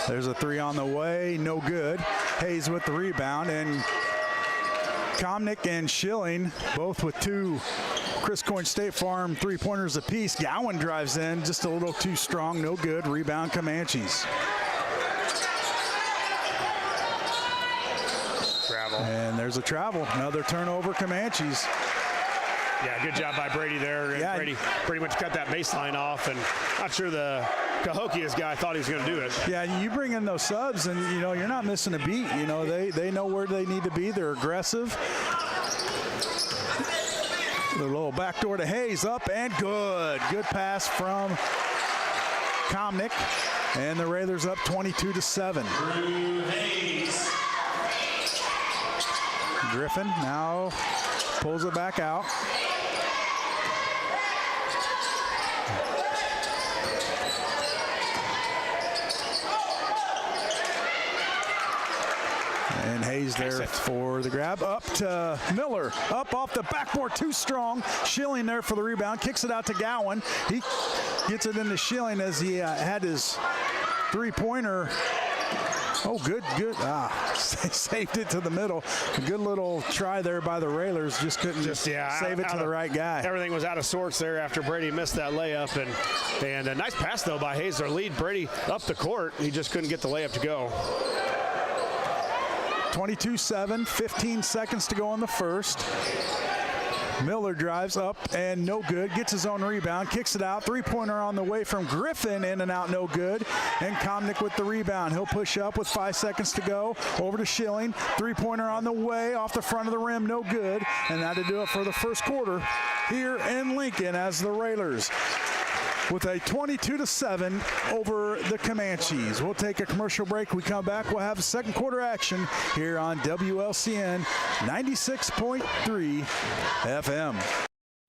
S4: There's a 3 on the way, no good. Hayes with the rebound, and Komnick and Schilling both with 2 Chris Coyne State Farm 3-pointers apiece. Gowan drives in, just a little too strong, no good. Rebound Comanches. And there's a travel. Another turnover, Comanches.
S3: Yeah, good job by Brady there. And yeah, Brady pretty much cut that baseline off, and not sure the Cahokia's guy thought he was going to do it.
S4: Yeah, you bring in those subs, and you're not missing a beat. They know where they need to be. They're aggressive. The little backdoor to Hayes, up and good. Good pass from Komnick, and the Raiders up 22-7. Griffin now pulls it back out. Hayes there for the grab. Up to Miller. Up off the backboard. Too strong. Schilling there for the rebound. Kicks it out to Gowan. He gets it into Schilling as he had his three-pointer. Oh, good. Saved it to the middle. A good little try there by the Railers. Just couldn't save it to the right guy.
S3: Everything was out of sorts there after Brady missed that layup. And a nice pass, though, by Hayes, their lead. Brady up the court. He just couldn't get the layup to go.
S4: 22-7, 15 seconds to go in the first. Miller drives up and no good. Gets his own rebound. Kicks it out. Three-pointer on the way from Griffin. In and out, no good. And Komnick with the rebound. He'll push up with 5 seconds to go. Over to Schilling. Three-pointer on the way. Off the front of the rim, no good. And that'll do it for the first quarter here in Lincoln as the Railers with a 22-7 over the Comanches. We'll take a commercial break. We come back, we'll have a second quarter action here on WLCN 96.3 FM.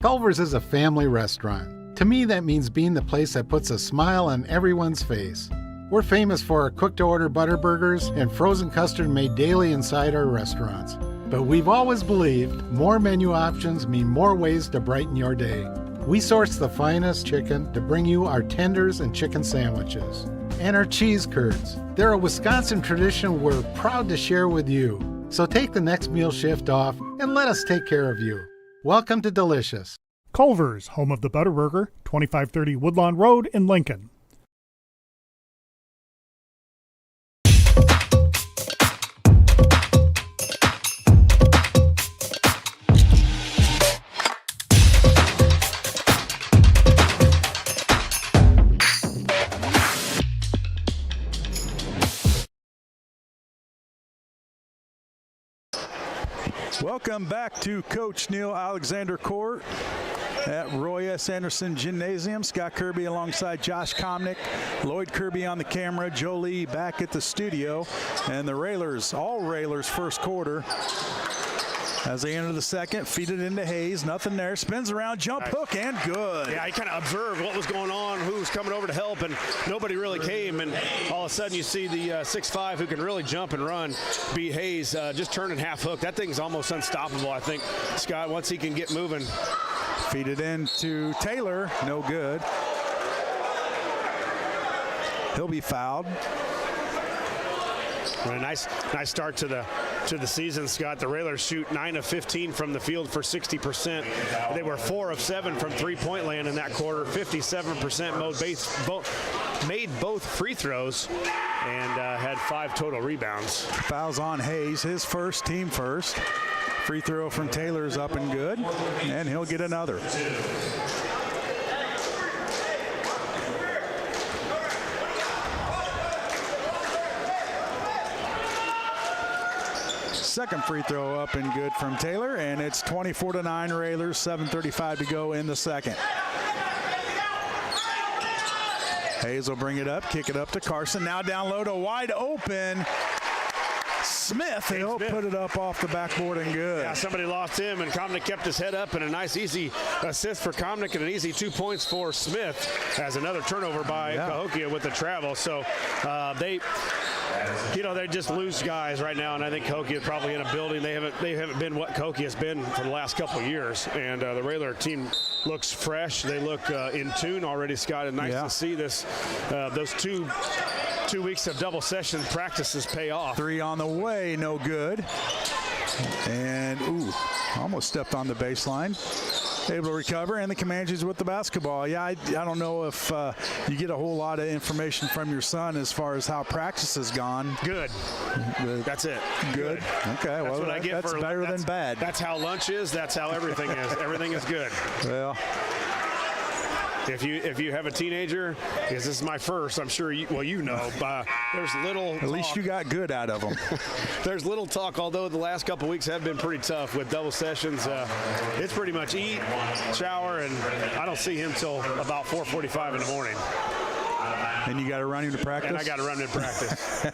S2: Culver's is a family restaurant. To me, that means being the place that puts a smile on everyone's face. We're famous for our cooked-to-order butter burgers and frozen custard made daily inside our restaurants. But we've always believed more menu options mean more ways to brighten your day. We source the finest chicken to bring you our tenders and chicken sandwiches. And our cheese curds. They're a Wisconsin tradition we're proud to share with you. So take the next meal shift off and let us take care of you. Welcome to Delicious.
S1: Culver's, home of the Butterburger, 2530 Woodlawn Road in Lincoln.
S4: Welcome back to Coach Neil Alexander Court at Roy S. Anderson Gymnasium. Scott Kirby alongside Josh Komnick, Lloyd Kirby on the camera, Joe Lee back at the studio, and the Railers, all Railers first quarter. As they enter the second, feed it into Hayes, nothing there, spins around, jump hook, and good.
S3: Yeah, I kind of observed what was going on, who was coming over to help, and nobody really came, and all of a sudden you see the 6'5", who can really jump and run, beat Hayes, just turning half hook. That thing's almost unstoppable, I think, Scott, once he can get moving.
S4: Feed it into Taylor, no good. He'll be fouled.
S3: And a nice start to the season, Scott. The Railers shoot 9 of 15 from the field for 60%. They were 4 of 7 from three-point land in that quarter. 57% made both free throws and had 5 total rebounds.
S4: Fouls on Hayes, his first, team first. Free throw from Taylor is up and good, and he'll get another. Second free throw up and good from Taylor, and it's 24-9 Railers, 7:35 to go in the second. Hayes will bring it up, kick it up to Carson. Now down low to wide open Smith. He'll put it up off the backboard and good.
S3: Yeah, somebody lost him, and Komnick kept his head up, and a nice easy assist for Komnick and an easy 2 points for Smith as another turnover by Cahokia with the travel. So they just lose guys right now, and I think Cahokia is probably in a building. They haven't been what Cahokia has been for the last couple of years, and the Railer team looks fresh. They look in tune already, Scott, and nice to see this. Those two weeks of double session practices pay off.
S4: 3 on the way, no good. And, almost stepped on the baseline. Able to recover, and the Comanches with the basketball. Yeah, I don't know if you get a whole lot of information from your son as far as how practice has gone.
S3: Good. That's it.
S4: Good. Okay, well,
S3: what I get
S4: that's better than bad.
S3: That's how lunch is. That's how everything is. Everything is good.
S4: Well,
S3: if you have a teenager, because this is my first, I'm sure there's little
S4: At least you got good out of them.
S3: There's little talk, although the last couple weeks have been pretty tough with double sessions. It's pretty much eat, shower, and I don't see him till about 4:45 in the morning.
S4: And you got to run him to practice?
S3: And I got to run him to practice.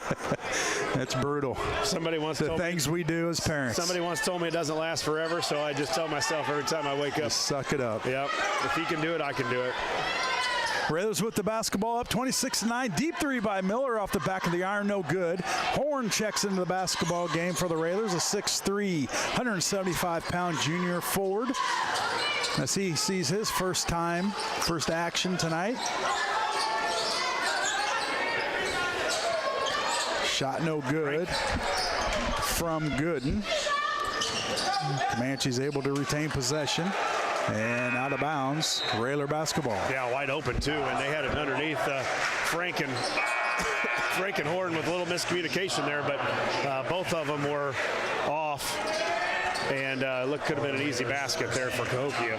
S4: That's brutal.
S3: Somebody once
S4: the
S3: told
S4: things we do as parents.
S3: Somebody once told me it doesn't last forever, so I just tell myself every time I wake up.
S4: Just suck it up.
S3: Yep. If he can do it, I can do it.
S4: Railers with the basketball up 26-9. Deep three by Miller off the back of the iron, no good. Horn checks into the basketball game for the Railers, a 6'3", 175-pound junior forward. As he sees his first action tonight. Shot no good from Gooden. Comanche's able to retain possession. And out of bounds, Railer basketball.
S3: Yeah, wide open too, and they had it underneath Frank and Horton with a little miscommunication there, but both of them were off, and could have been an easy basket there for Cahokia.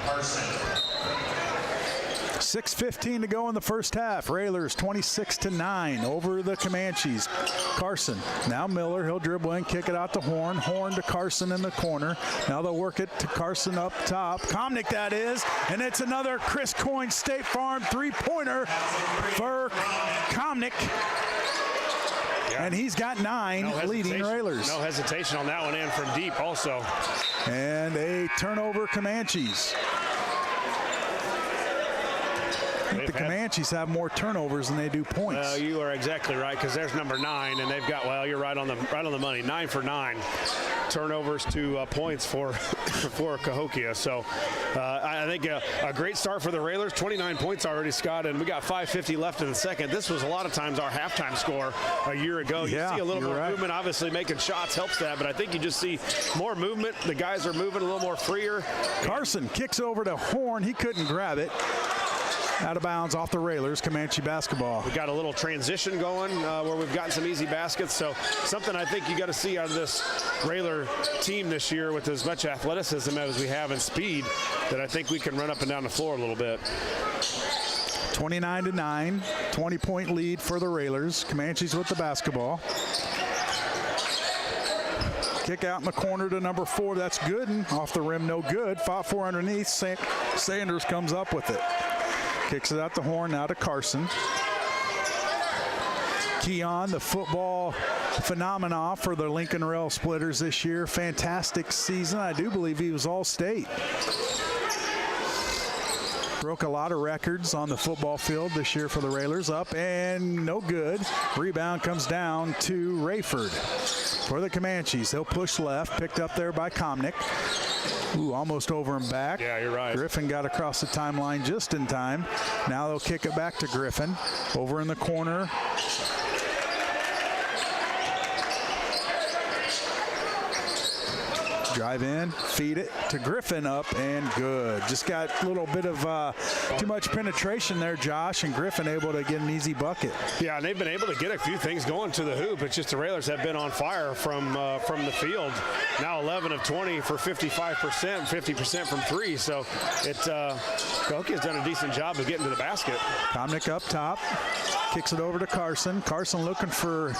S4: 6:15 to go in the first half. Railers 26-9 over the Comanches. Carson, now Miller, he'll dribble in, kick it out to Horn. Horn to Carson in the corner. Now they'll work it to Carson up top. Komnick, that is, and it's another Chris Coyne State Farm three-pointer for Komnick. Yeah. And he's got 9, leading Railers.
S3: No hesitation on that one, and from deep also.
S4: And a turnover, Comanches. The Comanches have more turnovers than they do points.
S3: You are exactly right, because there's number 9, and they've got, well, you're right on the money. 9 for 9 turnovers to points for Cahokia. So I think a great start for the Railers. 29 points already, Scott, and we got 5:50 left in the second. This was a lot of times our halftime score a year ago. You see a little more movement. Obviously, making shots helps that, but I think you just see more movement. The guys are moving a little more freer.
S4: Carson kicks over to Horn. He couldn't grab it. Out of bounds off the Railers, Comanche basketball.
S3: We got a little transition going where we've gotten some easy baskets. So something I think you got to see out of this Railer team this year with as much athleticism as we have and speed, that I think we can run up and down the floor a little bit.
S4: 29-9, 20-point lead for the Railers. Comanches with the basketball. Kick out in the corner to number 4. That's Gooden. Off the rim, no good. 5-4 underneath. Sanders comes up with it. Kicks it out to Horn, now to Carson. Keon, the football phenomenon for the Lincoln Rail Splitters this year. Fantastic season. I do believe he was All-State. Broke a lot of records on the football field this year for the Railers. Up and no good. Rebound comes down to Rayford for the Comanches. He'll push left, picked up there by Komnick. Ooh, almost over and back.
S3: Yeah, you're right.
S4: Griffin got across the timeline just in time. Now they'll kick it back to Griffin. Over in the corner. Drive in, feed it to Griffin, up and good. Just got a little bit of too much penetration there, Josh, and Griffin able to get an easy bucket.
S3: Yeah, and they've been able to get a few things going to the hoop. It's just the Railers have been on fire from the field. Now 11 of 20 for 55%, 50% from 3. So Cahokia's done a decent job of getting to the basket.
S4: Komnick up top, kicks it over to Carson. Carson looking for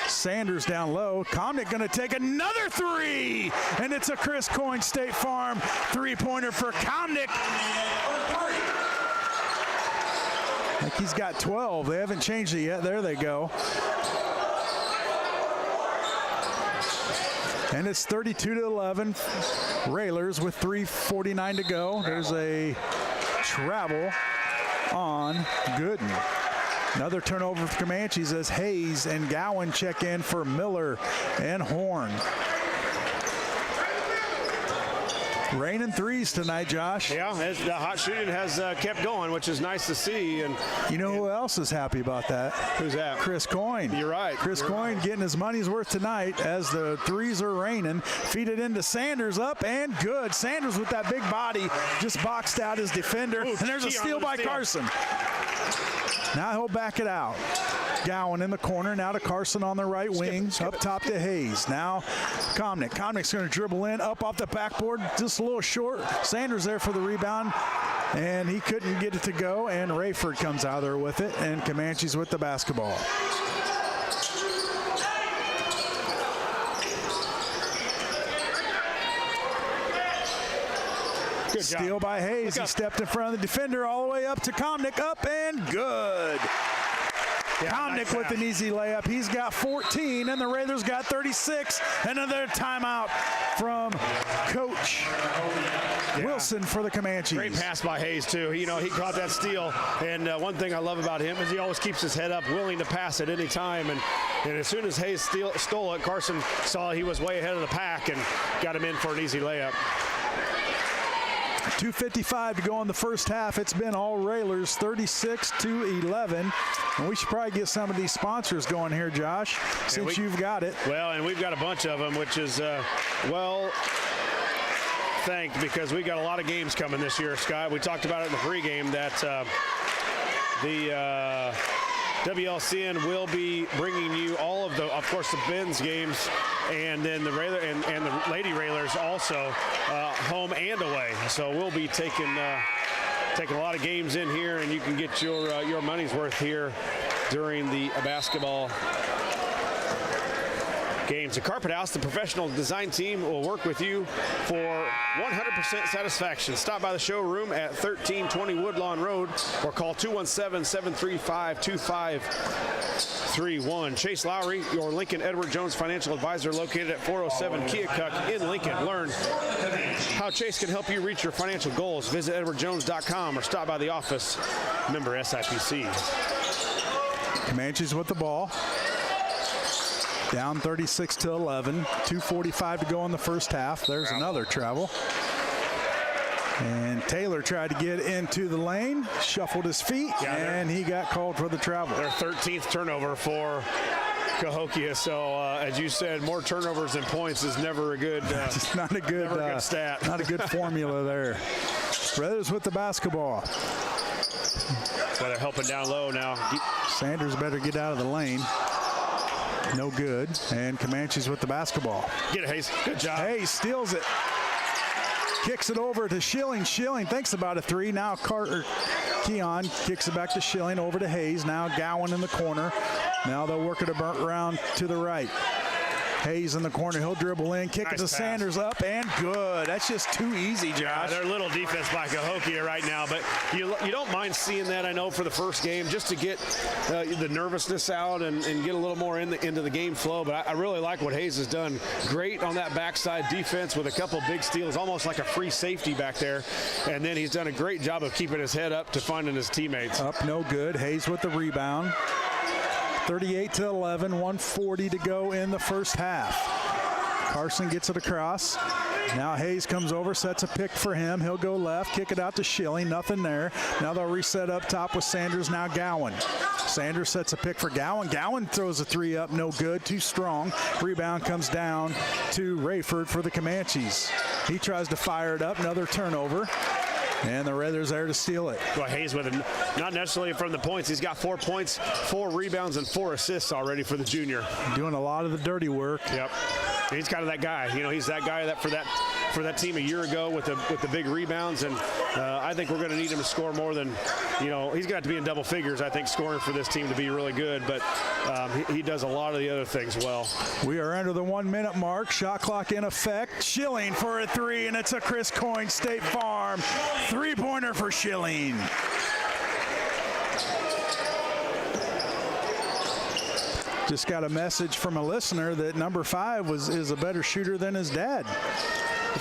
S4: Sanders down low. Komnick going to take another 3, and it's a Chris Coyne State Farm three-pointer for Komnick. I think he's got 12. They haven't changed it yet. There they go. And it's 32-11. Railers with 3:49 to go. There's a travel on Gooden. Another turnover for Comanches as Hayes and Gowan check in for Miller and Horn. Raining threes tonight, Josh.
S3: Yeah, the hot shooting has kept going, which is nice to see. And
S4: you know who else is happy about that?
S3: Who's that?
S4: Chris Coyne.
S3: You're right.
S4: Chris Coyne getting his money's worth tonight as the threes are raining. Feed it into Sanders, up and good. Sanders with that big body just boxed out his defender. Ooh, and there's a steal by Carson. Now he'll back it out. Gowan in the corner, now to Carson on the right wing, up top to Hayes. Now Komnick. Komnick's going to dribble in, up off the backboard, just a little short. Sanders there for the rebound, and he couldn't get it to go, and Rayford comes out there with it, and Comanches with the basketball. Good steal job by Hayes. He stepped in front of the defender all the way up to Komnick, up and good. Yeah, Komnick with an easy layup. He's got 14, and the Raiders got 36. Another timeout from Coach Wilson for the Comanches.
S3: Great pass by Hayes, too. He caught that steal. And one thing I love about him is he always keeps his head up, willing to pass at any time. And as soon as Hayes stole it, Carson saw he was way ahead of the pack and got him in for an easy layup.
S4: 2:55 to go in the first half. It's been all Railers, 36-11. And we should probably get some of these sponsors going here, Josh, since you've got it.
S3: Well, and we've got a bunch of them, which is, thanked, because we got a lot of games coming this year, Scott. We talked about it in the pregame that the WLCN will be bringing you all of the Benz games, and then the Railer and the Lady Railers also home and away. So we'll be taking a lot of games in here, and you can get your money's worth here during the basketball games. The Carpet House, the professional design team, will work with you for 100% satisfaction. Stop by the showroom at 1320 Woodlawn Road or call 217-735-2531. Chase Lowry, your Lincoln Edward Jones financial advisor, located at 407 Keokuk in Lincoln. Learn how Chase can help you reach your financial goals. Visit edwardjones.com or stop by the office. Member SIPC.
S4: Comanches with the ball. Down 36-11. 2:45 to go in the first half. There's another travel. And Taylor tried to get into the lane, shuffled his feet, and he got called for the travel.
S3: Their 13th turnover for Cahokia. So, as you said, more turnovers than points is never a good,
S4: it's not a good,
S3: stat.
S4: Not a good formula there. Brothers with the basketball.
S3: So they're helping down low now.
S4: Sanders better get out of the lane. No good. And Comanches with the basketball.
S3: Get it, Hayes. Good job.
S4: Hayes steals it. Kicks it over to Schilling. Schilling thinks about a three. Now Keon kicks it back to Schilling, over to Hayes. Now Gowan in the corner. Now they'll work it around to the right. Hayes in the corner. He'll dribble in, kick it to Sanders, up and good. That's just too easy, Josh.
S3: Yeah, they're little defense by Cahokia right now, but you don't mind seeing that, I know, for the first game, just to get the nervousness out and get a little more into the game flow. But I really like what Hayes has done. Great on that backside defense with a couple big steals, almost like a free safety back there. And then he's done a great job of keeping his head up to finding his teammates.
S4: Up, no good. Hayes with the rebound. 38-11, 1:40 to go in the first half. Carson gets it across. Now Hayes comes over, sets a pick for him. He'll go left, kick it out to Schilling, nothing there. Now they'll reset up top with Sanders, now Gowan. Sanders sets a pick for Gowan. Gowan throws a three up, no good, too strong. Rebound comes down to Rayford for the Comanches. He tries to fire it up, another turnover. And the Raiders there to steal it.
S3: Well, Hayes with it, not necessarily from the points. He's got 4 points, 4 rebounds, and 4 assists already for the junior.
S4: Doing a lot of the dirty work.
S3: Yep. He's kind of that guy. He's that guy that for that team a year ago with the big rebounds. And I think we're going to need him to score more than, he's going to have to be in double figures, I think, scoring for this team to be really good. But he does a lot of the other things well.
S4: We are under the 1 minute mark. Shot clock in effect. Schilling for a three, and it's a Chris Coyne State Farm three-pointer for Schilling. Just got a message from a listener that number 5 is a better shooter than his dad.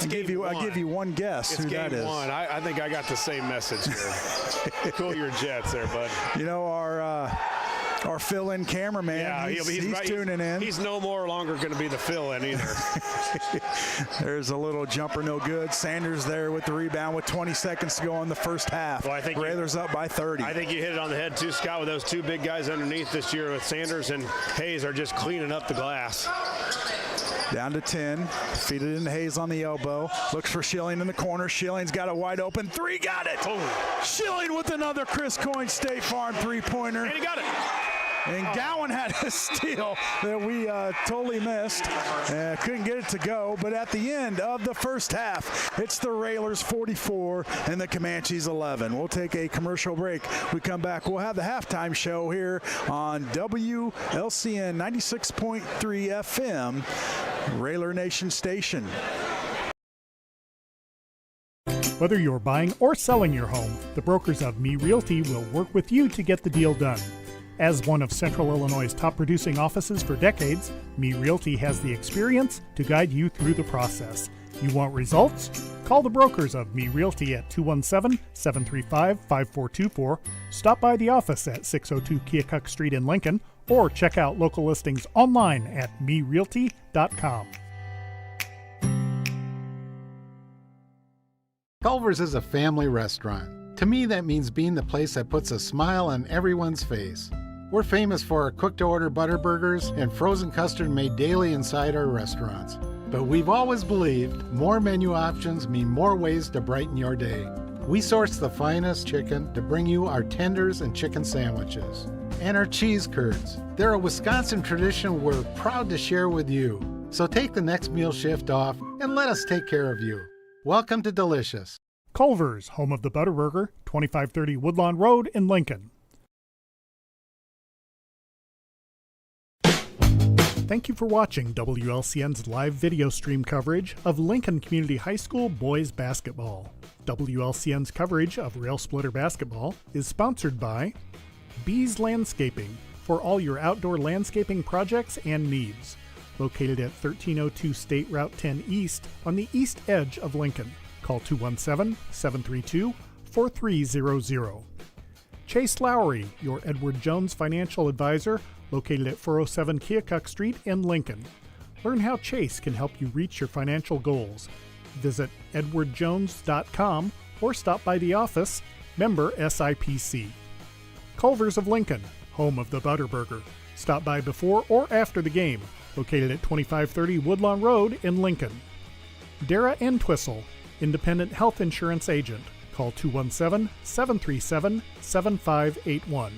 S4: I'll give you one guess
S3: it's
S4: who that is.
S3: Game 1. I think I got the same message here. Cool your jets there, bud.
S4: Our fill-in cameraman, he's tuning in.
S3: He's no more longer going to be the fill-in either.
S4: There's a little jumper, no good. Sanders there with the rebound with 20 seconds to go in the first half.
S3: Well, I think
S4: Raiders up by 30.
S3: I think you hit it on the head too, Scott, with those 2 big guys underneath this year with Sanders and Hayes are just cleaning up the glass.
S4: Down to 10. Feed it into Hayes on the elbow. Looks for Schilling in the corner. Schilling's got a wide open three. Got it.
S3: Oh.
S4: Schilling with another Chris Coyne State Farm three-pointer.
S3: And he got it.
S4: And Gowan had a steal that we totally missed. Couldn't get it to go. But at the end of the first half, it's the Railers 44 and the Comanches 11. We'll take a commercial break. We come back. We'll have the halftime show here on WLCN 96.3 FM, Railer Nation Station.
S1: Whether you're buying or selling your home, the brokers of Me Realty will work with you to get the deal done. As one of Central Illinois' top producing offices for decades, Me Realty has the experience to guide you through the process. You want results? Call the brokers of Me Realty at 217-735-5424, stop by the office at 602 Keokuk Street in Lincoln, or check out local listings online at merealty.com.
S2: Culver's is a family restaurant. To me, that means being the place that puts a smile on everyone's face. We're famous for our cooked-to-order butter burgers and frozen custard made daily inside our restaurants. But we've always believed more menu options mean more ways to brighten your day. We source the finest chicken to bring you our tenders and chicken sandwiches. And our cheese curds. They're a Wisconsin tradition we're proud to share with you. So take the next meal shift off and let us take care of you. Welcome to Delicious.
S1: Culver's, home of the Butterburger, 2530 Woodlawn Road in Lincoln. Thank you for watching WLCN's live video stream coverage of Lincoln Community High School boys basketball. WLCN's coverage of Rail Splitter basketball is sponsored by Bees Landscaping for all your outdoor landscaping projects and needs. Located at 1302 State Route 10 East on the east edge of Lincoln. Call 217-732-4300. Chase Lowry, your Edward Jones financial advisor, located at 407 Keokuk Street in Lincoln. Learn how Chase can help you reach your financial goals. Visit edwardjones.com or stop by the office, member SIPC. Culver's of Lincoln, home of the Butterburger. Stop by before or after the game, located at 2530 Woodlawn Road in Lincoln. Dara Entwistle, independent health insurance agent. Call 217-737-7581.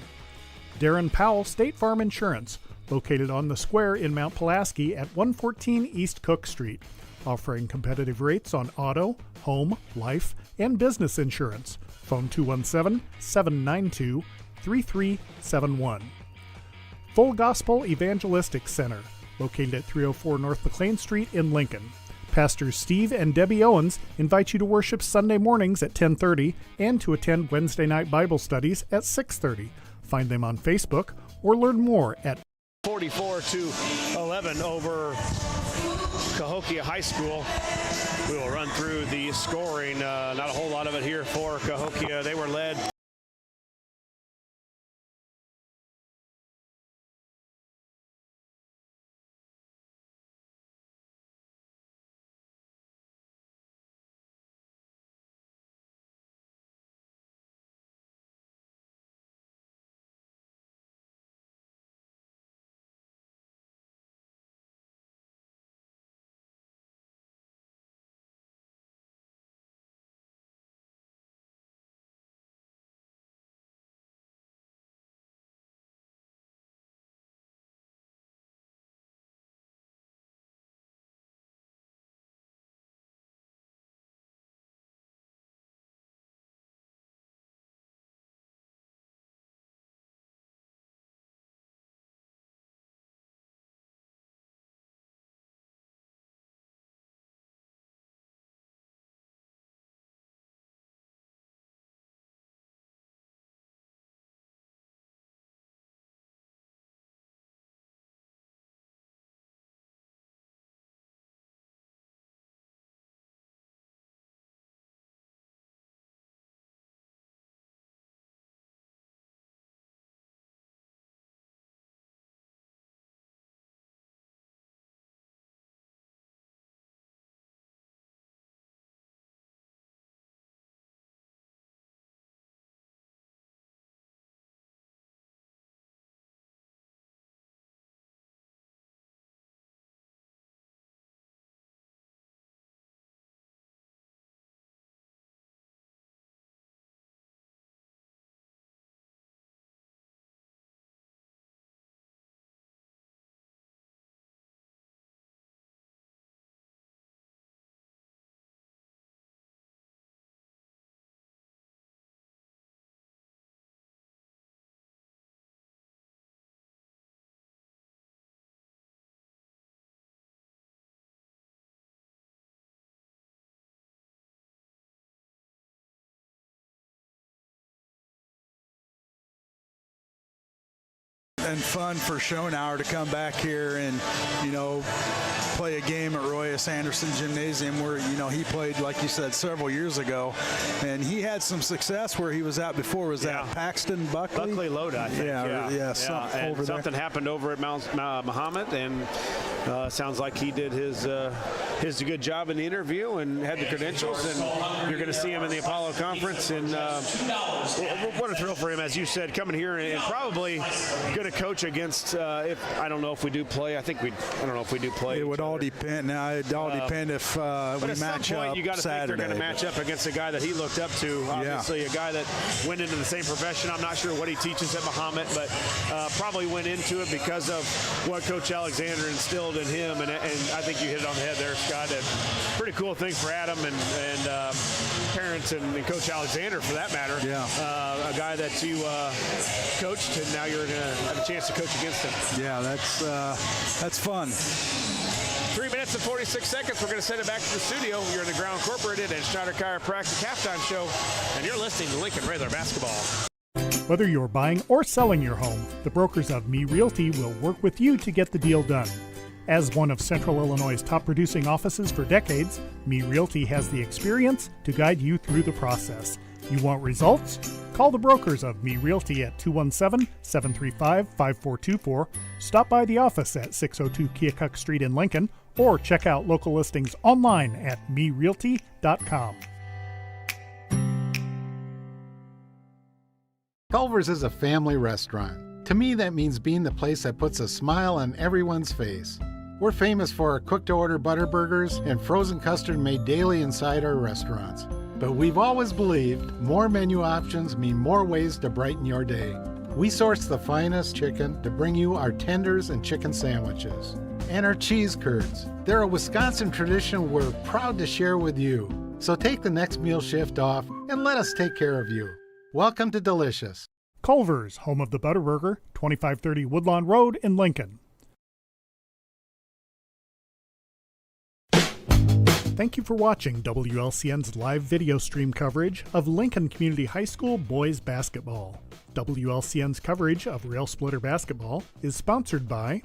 S1: Darren Powell State Farm Insurance, located on the square in Mount Pulaski at 114 East Cook Street, offering competitive rates on auto, home, life, and business insurance. Phone 217-792-3371. Full Gospel Evangelistic Center, located at 304 North McLean Street in Lincoln. Pastors Steve and Debbie Owens invite you to worship Sunday mornings at 10:30 and to attend Wednesday night Bible studies at 6:30. Find them on Facebook or learn more at
S3: 44-11 over Cahokia High School. We will run through the scoring. Not a whole lot of it here for Cahokia. They were led
S4: and fun for Schonauer to come back here and, play a game at Royas Anderson Gymnasium where, he played, like you said, several years ago. And he had some success where he was at before. Was that Paxton
S3: Buckley Loda, I think.
S4: Yeah.
S3: Something happened over at Mount Muhammad, and sounds like he did his good job in the interview and had the credentials. And you're going to see him in the Apollo Conference. And what a thrill for him, as you said, coming here and probably going to coach against. I don't know if we do play. I don't know if we do play.
S4: It would all depend. Now it all depend if we match up.
S3: But at some point, you got to think they're going to match up against a guy that he looked up to. Obviously, a guy that went into the same profession. I'm not sure what he teaches at Muhammad, but probably went into it because of what Coach Alexander instilled in him. And I think you hit it on the head there, Scott. And pretty cool thing for Adam and parents and Coach Alexander, for that matter. A guy that you coached, and now you're going to have a chance to coach against him.
S4: Yeah, that's fun.
S3: 3 minutes and 46 seconds. We're going to send it back to the studio. You're in the Ground Incorporated and Schneider Chiropractic halftime show, and you're listening to Lincoln Railer basketball.
S1: Whether you're buying or selling your home, the brokers of Me Realty will work with you to get the deal done. As one of Central Illinois' top producing offices for decades, Me Realty has the experience to guide you through the process. You want results? Call the brokers of Me Realty at 217-735-5424, stop by the office at 602 Keokuk Street in Lincoln, or check out local listings online at merealty.com.
S2: Culver's is a family restaurant. To me, that means being the place that puts a smile on everyone's face. We're famous for our cooked-to-order butter burgers and frozen custard made daily inside our restaurants. But we've always believed more menu options mean more ways to brighten your day. We source the finest chicken to bring you our tenders and chicken sandwiches. And our cheese curds. They're a Wisconsin tradition we're proud to share with you. So take the next meal shift off and let us take care of you. Welcome to Delicious.
S1: Culver's, home of the Butterburger, 2530 Woodlawn Road in Lincoln. Thank you for watching WLCN's live video stream coverage of Lincoln Community High School boys basketball. WLCN's coverage of Rail Splitter basketball is sponsored by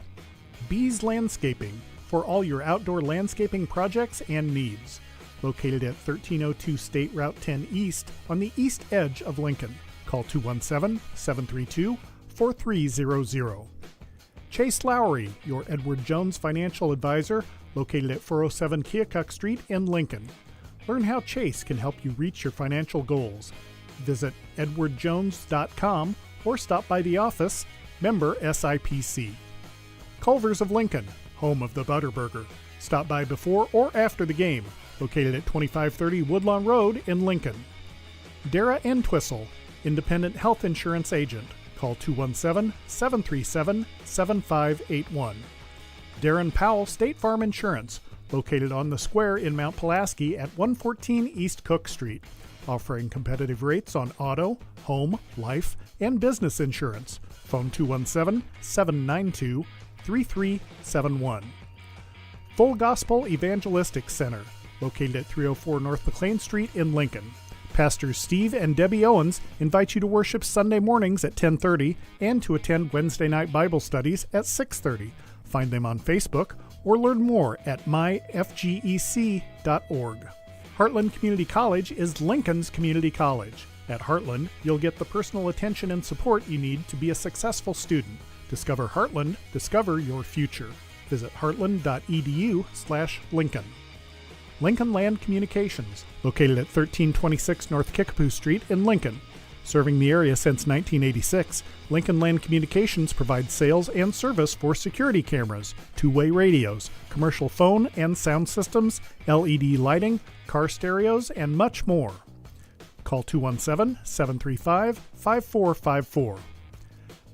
S1: Bees Landscaping for all your outdoor landscaping projects and needs. Located at 1302 State Route 10 East on the east edge of Lincoln. Call 217-732-4300. Chase Lowry, your Edward Jones financial advisor, located at 407 Keokuk Street in Lincoln. Learn how Chase can help you reach your financial goals. Visit edwardjones.com or stop by the office, member SIPC. Culver's of Lincoln, home of the Butterburger. Stop by before or after the game, located at 2530 Woodlawn Road in Lincoln. Dara & Twistle, independent health insurance agent. Call 217-737-7581. Darren Powell State Farm Insurance, located on the square in Mount Pulaski at 114 East Cook Street, offering competitive rates on auto, home, life, and business insurance. Phone 217-792-3371. Full Gospel Evangelistic Center, located at 304 North McLean Street in Lincoln. Pastors Steve and Debbie Owens invite you to worship Sunday mornings at 10:30 and to attend Wednesday night Bible studies at 6:30. Find them on Facebook or learn more at myfgec.org. Heartland Community College is Lincoln's community college. At Heartland, you'll get the personal attention and support you need to be a successful student. Discover Heartland, discover your future. Visit heartland.edu/Lincoln. Lincoln Land Communications, located at 1326 North Kickapoo Street in Lincoln. Serving the area since 1986, Lincoln Land Communications provides sales and service for security cameras, two-way radios, commercial phone and sound systems, LED lighting, car stereos, and much more. Call 217-735-5454.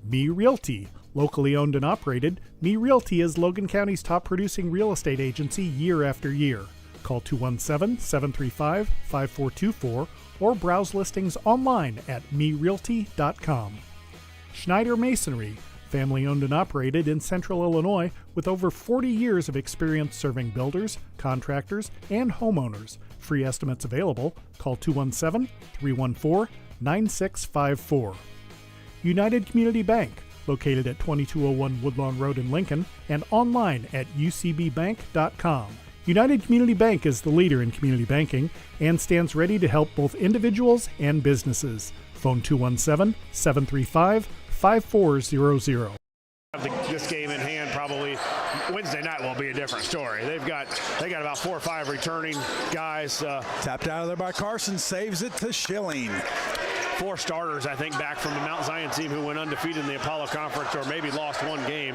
S1: Me Realty. Locally owned and operated, Me Realty is Logan County's top producing real estate agency year after year. Call 217-735-5424 or browse listings online at merealty.com. Schneider Masonry, family owned and operated in Central Illinois with over 40 years of experience serving builders, contractors, and homeowners. Free estimates available. Call 217-314-9654. United Community Bank, located at 2201 Woodlawn Road in Lincoln, and online at ucbbank.com. United Community Bank is the leader in community banking and stands ready to help both individuals and businesses. Phone 217-735-5400.
S3: This game in hand, probably Wednesday night will be a different story. They got about 4 or 5 returning guys.
S4: Tapped out of there by Carson, saves it to Schilling.
S3: 4 starters, I think, back from the Mount Zion team who went undefeated in the Apollo Conference or maybe lost 1 game.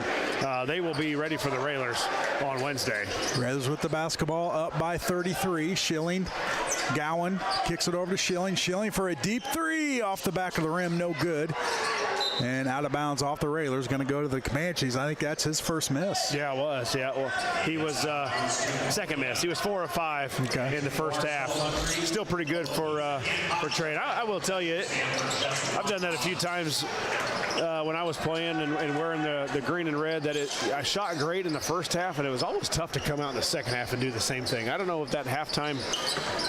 S3: They will be ready for the Railers on Wednesday.
S4: Railers with the basketball, up by 33. Schilling, Gowan kicks it over to Schilling. Schilling for a deep 3 off the back of the rim, no good. And out of bounds off the Railers, going to go to the Comanches. I think that's his first miss.
S3: Yeah, it was. Yeah, well, he was second miss. He was 4 of 5 in the first half. Still pretty good for Trey. I will tell you, I've done that a few times when I was playing and wearing the green and red. I shot great in the first half, and it was always tough to come out in the second half and do the same thing. I don't know if that halftime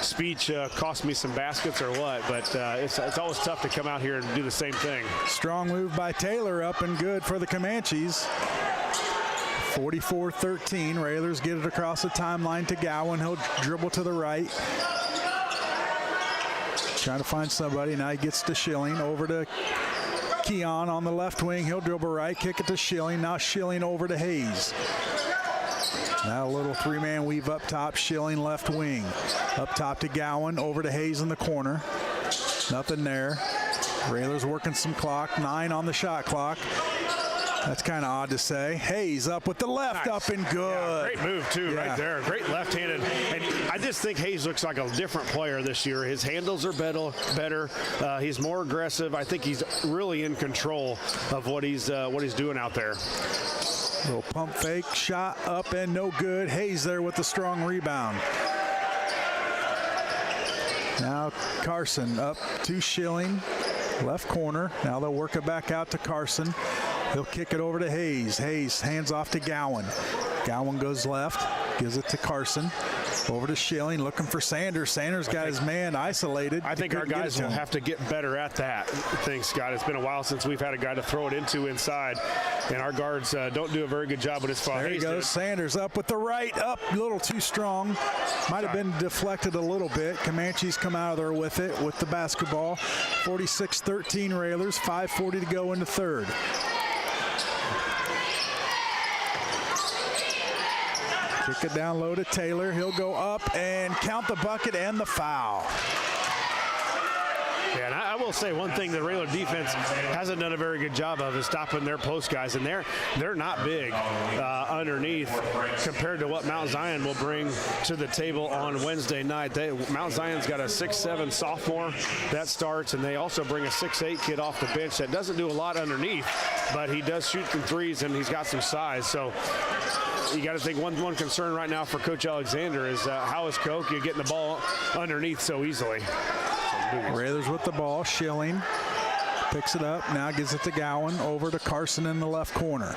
S3: speech cost me some baskets or what, but it's always tough to come out here and do the same thing.
S4: Strong move by Taylor, up and good for the Comanches. 44-13. Railers get it across the timeline to Gowan. He'll dribble to the right. Trying to find somebody. Now he gets to Schilling. Over to Keon on the left wing. He'll dribble right, kick it to Schilling. Now Schilling over to Hayes. Now a little 3-man weave up top. Schilling left wing. Up top to Gowan. Over to Hayes in the corner. Nothing there. Railers working some clock. 9 on the shot clock. That's kind of odd to say. Hayes up with the left, nice. Up and good.
S3: Yeah, great move, too, right there. Great left-handed. And I just think Hayes looks like a different player this year. His handles are better. He's more aggressive. I think he's really in control of what he's doing out there.
S4: Little pump fake, shot up and no good. Hayes there with the strong rebound. Now Carson up to Schilling. Left corner. Now they'll work it back out to Carson. He'll kick it over to Hayes. Hayes hands off to Gowan. Gowan goes left, gives it to Carson. Over to Schilling, looking for Sanders. Sanders got his man isolated.
S3: I think our guys will have to get better at that. Thanks, Scott. It's been a while since we've had a guy to throw it into inside, and our guards don't do a very good job with his foul.
S4: There he goes. Sanders up with the right, up a little too strong. Might have been deflected a little bit. Comanches come out of there with it, with the basketball. 46-13 Railers, 5:40 to go in the third. Kick it down low to Taylor. He'll go up and count the bucket and the foul.
S3: Yeah, and I will say one thing the Railer defense hasn't done a very good job of is stopping their post guys, and they're not big underneath compared to what Mount Zion will bring to the table on Wednesday night. Mount Zion's got a 6'7" sophomore that starts, and they also bring a 6'8" kid off the bench that doesn't do a lot underneath, but he does shoot some threes and he's got some size. So you got to think one concern right now for Coach Alexander is how is Cahokia getting the ball underneath so easily.
S4: Railers with the ball. Schilling picks it up. Now gives it to Gowan. Over to Carson in the left corner.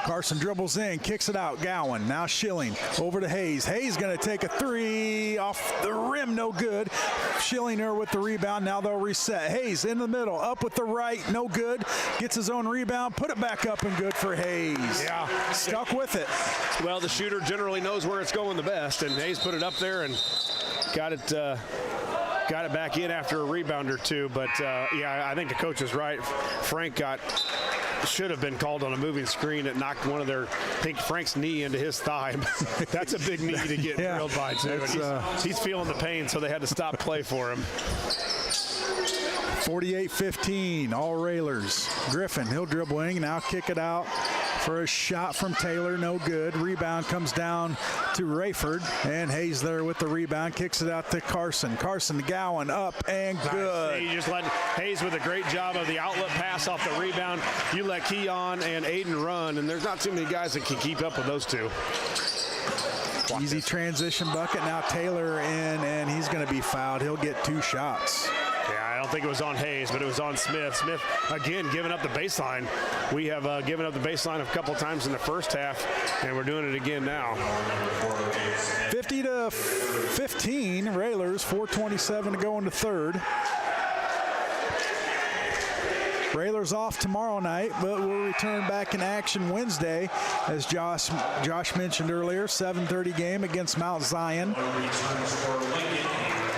S4: Carson dribbles in, kicks it out. Gowan. Now Schilling. Over to Hayes. Hayes going to take a 3 off the rim. No good. Schilling there with the rebound. Now they'll reset. Hayes in the middle. Up with the right. No good. Gets his own rebound. Put it back up and good for Hayes.
S3: Yeah.
S4: Stuck with it.
S3: Well, the shooter generally knows where it's going the best, and Hayes put it up there and got it back in after a rebound or two. But, yeah, I think the coach is right. Frank should have been called on a moving screen that knocked I think Frank's knee into his thigh. That's a big knee to get drilled by, too. And he's feeling the pain, so they had to stop play for him.
S4: 48-15, all Railers. Griffin, he'll dribble wing, now kick it out for a shot from Taylor, no good. Rebound comes down to Rayford, and Hayes there with the rebound, kicks it out to Carson. Carson to Gowan, up and good.
S3: You just let Hayes with a great job of the outlet pass off the rebound. You let Keon and Aiden run, and there's not too many guys that can keep up with those two.
S4: Easy transition bucket. Now Taylor in, and he's going to be fouled. He'll get 2 shots.
S3: Yeah, I don't think it was on Hayes, but it was on Smith. Smith, again, giving up the baseline. We have given up the baseline a couple times in the first half, and we're doing it again now.
S4: 50-15, Railers, 4:27 to go in the third. Railers off tomorrow night, but we'll return back in action Wednesday, as Josh mentioned earlier, 7:30 game against Mount Zion.
S7: Returns for Lincoln.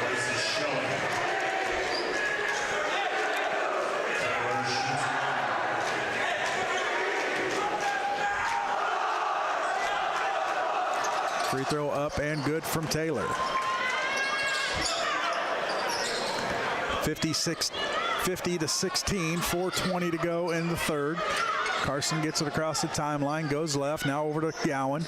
S7: This is showing.
S4: Free throw up and good from Taylor. 50-16, 4:20 to go in the third. Carson gets it across the timeline, goes left, now over to Gowan.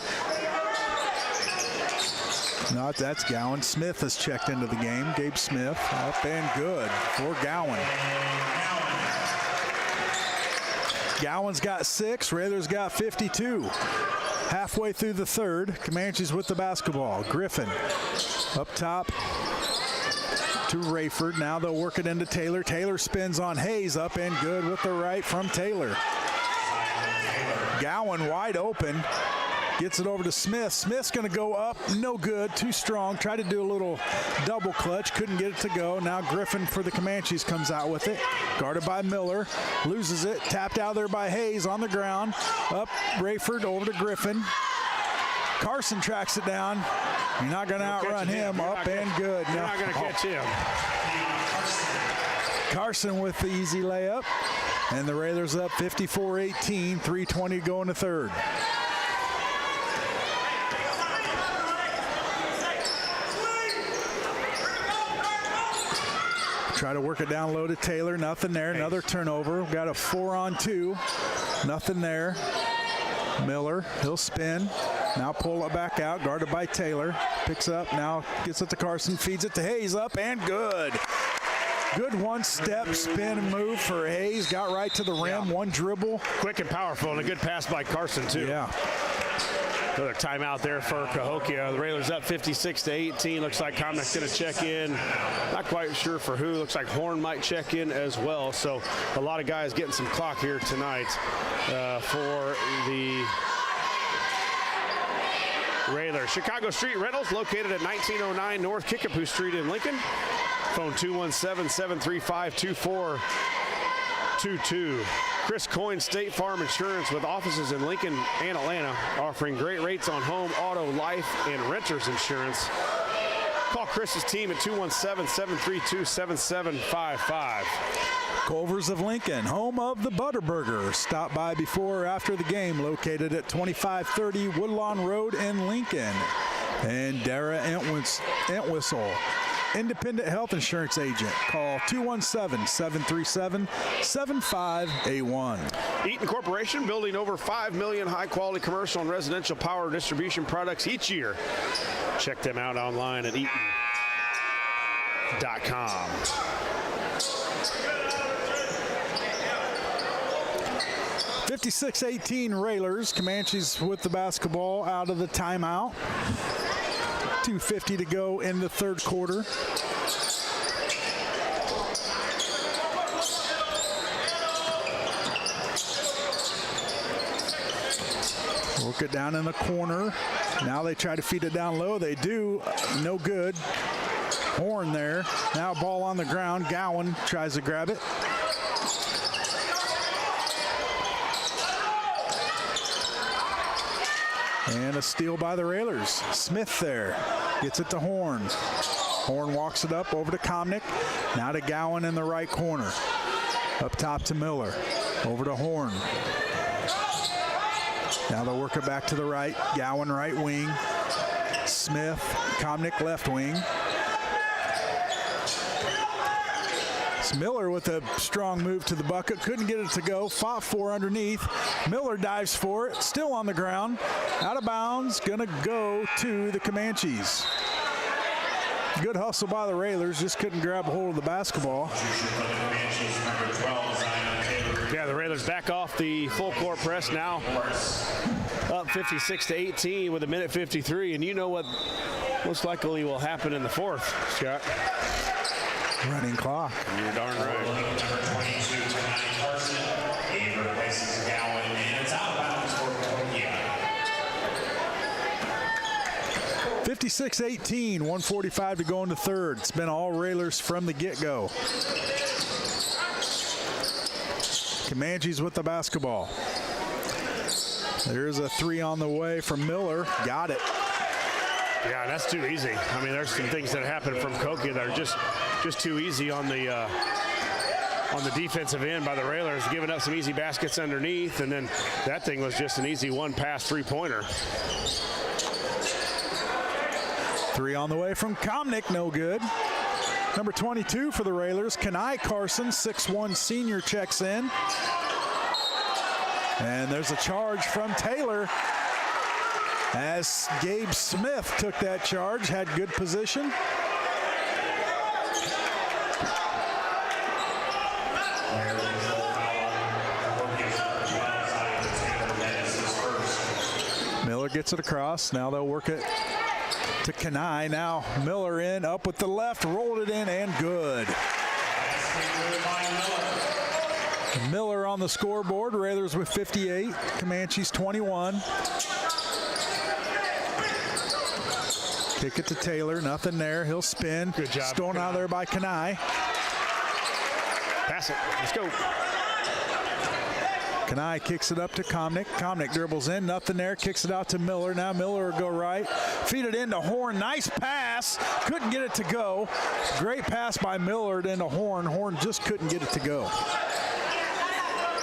S4: No, that's Gowan. Smith has checked into the game. Gabe Smith up and good for Gowan. Gowan's got 6, Railers got 52. Halfway through the third, Comanches with the basketball. Griffin up top to Rayford. Now they'll work it into Taylor. Taylor spins on Hayes, up and good with the right from Taylor. Gowan wide open. Gets it over to Smith. Smith's going to go up. No good. Too strong. Tried to do a little double clutch. Couldn't get it to go. Now Griffin for the Comanches comes out with it. Guarded by Miller. Loses it. Tapped out there by Hayes on the ground. Up Rayford over to Griffin. Carson tracks it down. You're not going to outrun him. Up and good.
S3: You're not going to catch him.
S4: Carson with the easy layup. And the Railers up 54-18. 3:20 to go in the third. Try to work it down low to Taylor. Nothing there. Another turnover. Got a 4-on-2. Nothing there. Miller, he'll spin. Now pull it back out. Guarded by Taylor. Picks up. Now gets it to Carson. Feeds it to Hayes. Up and good. Good one-step spin and move for Hayes. Got right to the rim. One dribble.
S3: Quick and powerful, and a good pass by Carson, too.
S4: Yeah.
S3: Another timeout there for Cahokia. The Railers up 56-18. Looks like Comnick's going to check in. Not quite sure for who. Looks like Horn might check in as well. So a lot of guys getting some clock here tonight for the Railers. Chicago Street Rentals, located at 1909 North Kickapoo Street in Lincoln. Phone 217-735-2422. Chris Coyne State Farm Insurance, with offices in Lincoln and Atlanta, offering great rates on home, auto, life, and renters insurance. Call Chris's team at 217-732-7755.
S4: Culver's of Lincoln, home of the Butterburger. Stop by before or after the game, located at 2530 Woodlawn Road in Lincoln. And Dara Entwistle, independent health insurance agent. Call 217-737-7581.
S3: Eaton Corporation, building over 5 million high-quality commercial and residential power distribution products each year. Check them out online at eaton.com.
S4: (56-18) Railers. Comanches with the basketball out of the timeout. 2:50 to go in the third quarter. Work it down in the corner. Now they try to feed it down low. They do. No good. Horn there. Now ball on the ground. Gowan tries to grab it. And a steal by the Railers. Smith there. Gets it to Horn. Horn walks it up over to Comnick. Now to Gowan in the right corner. Up top to Miller. Over to Horn. Now they'll work it back to the right. Gowan right wing. Smith, Comnick left wing. It's Miller with a strong move to the bucket. Couldn't get it to go. Fought for underneath. Miller dives for it. Still on the ground. Out of bounds. Gonna go to the Comanches. Good hustle by the Railers. Just couldn't grab a hold of the basketball.
S3: Yeah, the Railers back off the full court press now. Up 56-18 with 1:53. And you know what most likely will happen in the fourth, Scott.
S4: Running clock.
S3: You're darn right.
S7: Number 22 tonight, Carson. He replaces Gowan, and it's out of bounds for Cahokia.
S4: 56-18, 1:45 to go in the third. It's been all Railers from the get-go. Comanches with the basketball. There's a three on the way from Miller. Got it.
S3: Yeah, that's too easy. I mean, there's some things that happen from Cahokia that are just too easy on the defensive end by the Railers, giving up some easy baskets underneath, and then that thing was just an easy one-pass three-pointer.
S4: Three on the way from Komnick, no good. Number 22 for the Railers, Kenai Carson, 6'1" senior, checks in. And there's a charge from Taylor as Gabe Smith took that charge, had good position. Miller gets it across. Now they'll work it to Kenai. Now Miller in, up with the left, rolled it in, and good. Miller on the scoreboard. Railers with 58, Comanches 21. Kick it to Taylor, nothing there. He'll spin.
S3: Good job.
S4: Stolen out there by Kenai.
S3: Pass it. Let's go.
S4: Kenai kicks it up to Komnick. Komnick dribbles in, nothing there. Kicks it out to Miller. Now Miller will go right. Feed it into Horn. Nice pass. Couldn't get it to go. Great pass by Miller into Horn. Horn just couldn't get it to go.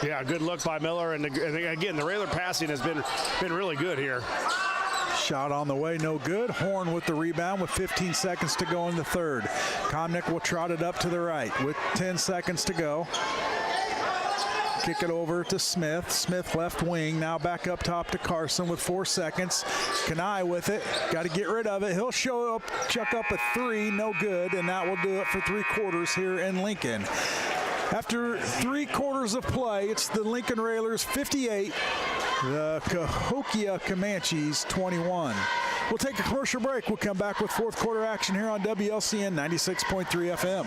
S3: Yeah, good look by Miller. And again, the Railer passing has been really good here.
S4: Shot on the way, no good. Horn with the rebound with 15 seconds to go in the third. Komnick will trot it up to the right with 10 seconds to go. Kick it over to Smith. Smith left wing. Now back up top to Carson with 4 seconds. Kenai with it. Got to get rid of it. He'll show up, chuck up a three. No good. And that will do it for 3 quarters here in Lincoln. After 3 quarters of play, it's the Lincoln Railers 58, the Cahokia Comanches 21. We'll take a commercial break. We'll come back with 4th quarter action here on WLCN 96.3 FM.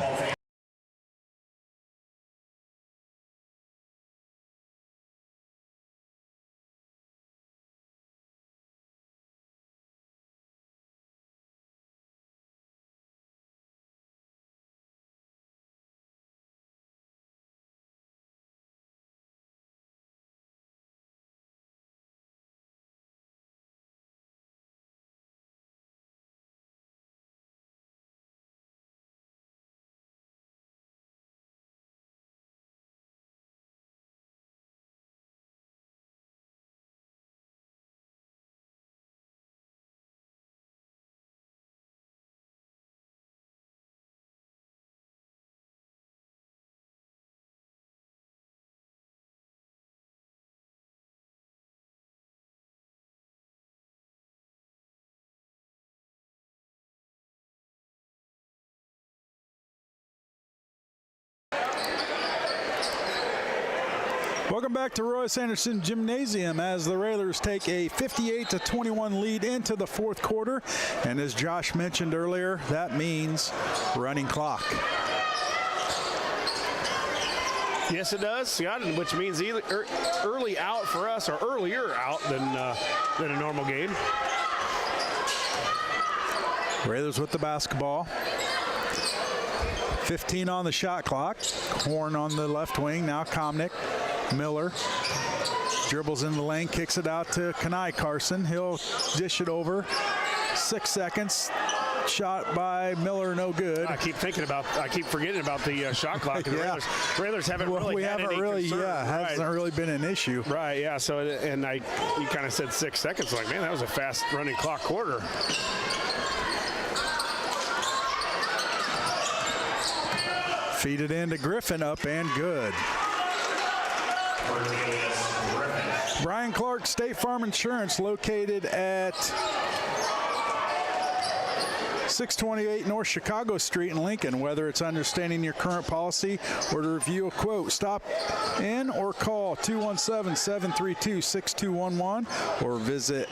S4: Welcome back to Royce Anderson Gymnasium as the Railers take a 58-21 lead into the 4th quarter. And as Josh mentioned earlier, that means running clock.
S3: Yes, it does, Scott, which means either early out for us or earlier out than a normal game.
S4: Railers with the basketball. 15 on the shot clock. Horn on the left wing. Now Komnick. Miller dribbles in the lane, kicks it out to Kenai Carson. He'll dish it over. 6 seconds. Shot by Miller, no good.
S3: I keep forgetting about the shot clock.
S4: Yeah.
S3: Railers haven't really had any concern.
S4: Hasn't really been an issue.
S3: Right, yeah. So, and you kind of said 6 seconds. Like, man, that was a fast running clock quarter.
S4: Feed it into Griffin, up and good. Brian Clark, State Farm Insurance, located at 628 North Chicago Street in Lincoln. Whether it's understanding your current policy or to review a quote, stop in or call 217-732-6211 or visit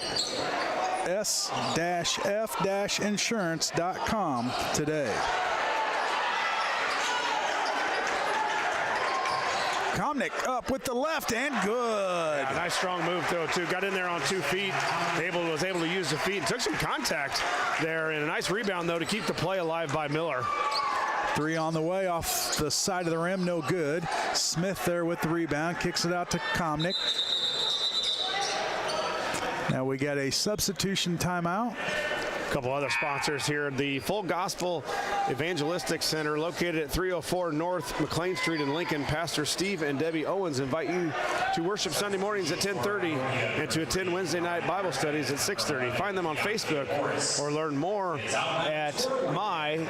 S4: s-f-insurance.com today. Komnick up with the left and good.
S3: Yeah, nice strong move though too. Got in there on 2 feet. Was able to use the feet and took some contact there, and a nice rebound though to keep the play alive by Miller.
S4: Three on the way off the side of the rim, no good. Smith there with the rebound, kicks it out to Komnick. Now we got a substitution timeout.
S3: A couple other sponsors here. The Full Gospel Evangelistic Center, located at 304 North McLean Street in Lincoln. Pastor Steve and Debbie Owens invite you to worship Sunday mornings at 10:30 and to attend Wednesday night Bible studies at 6:30. Find them on Facebook or learn more at myfgec.org.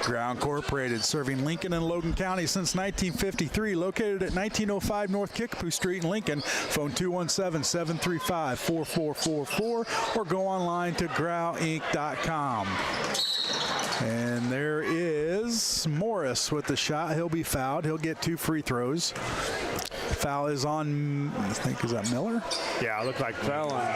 S4: Ground Incorporated, serving Lincoln and Logan County since 1953, located at 1905 North Kickapoo Street in Lincoln. Phone 217-735-4444 or go online to growinc.com. And there is Morris with the shot. He'll be fouled. He'll get 2 free throws. Foul is on, I think, is that Miller?
S3: Yeah, it looked like foul on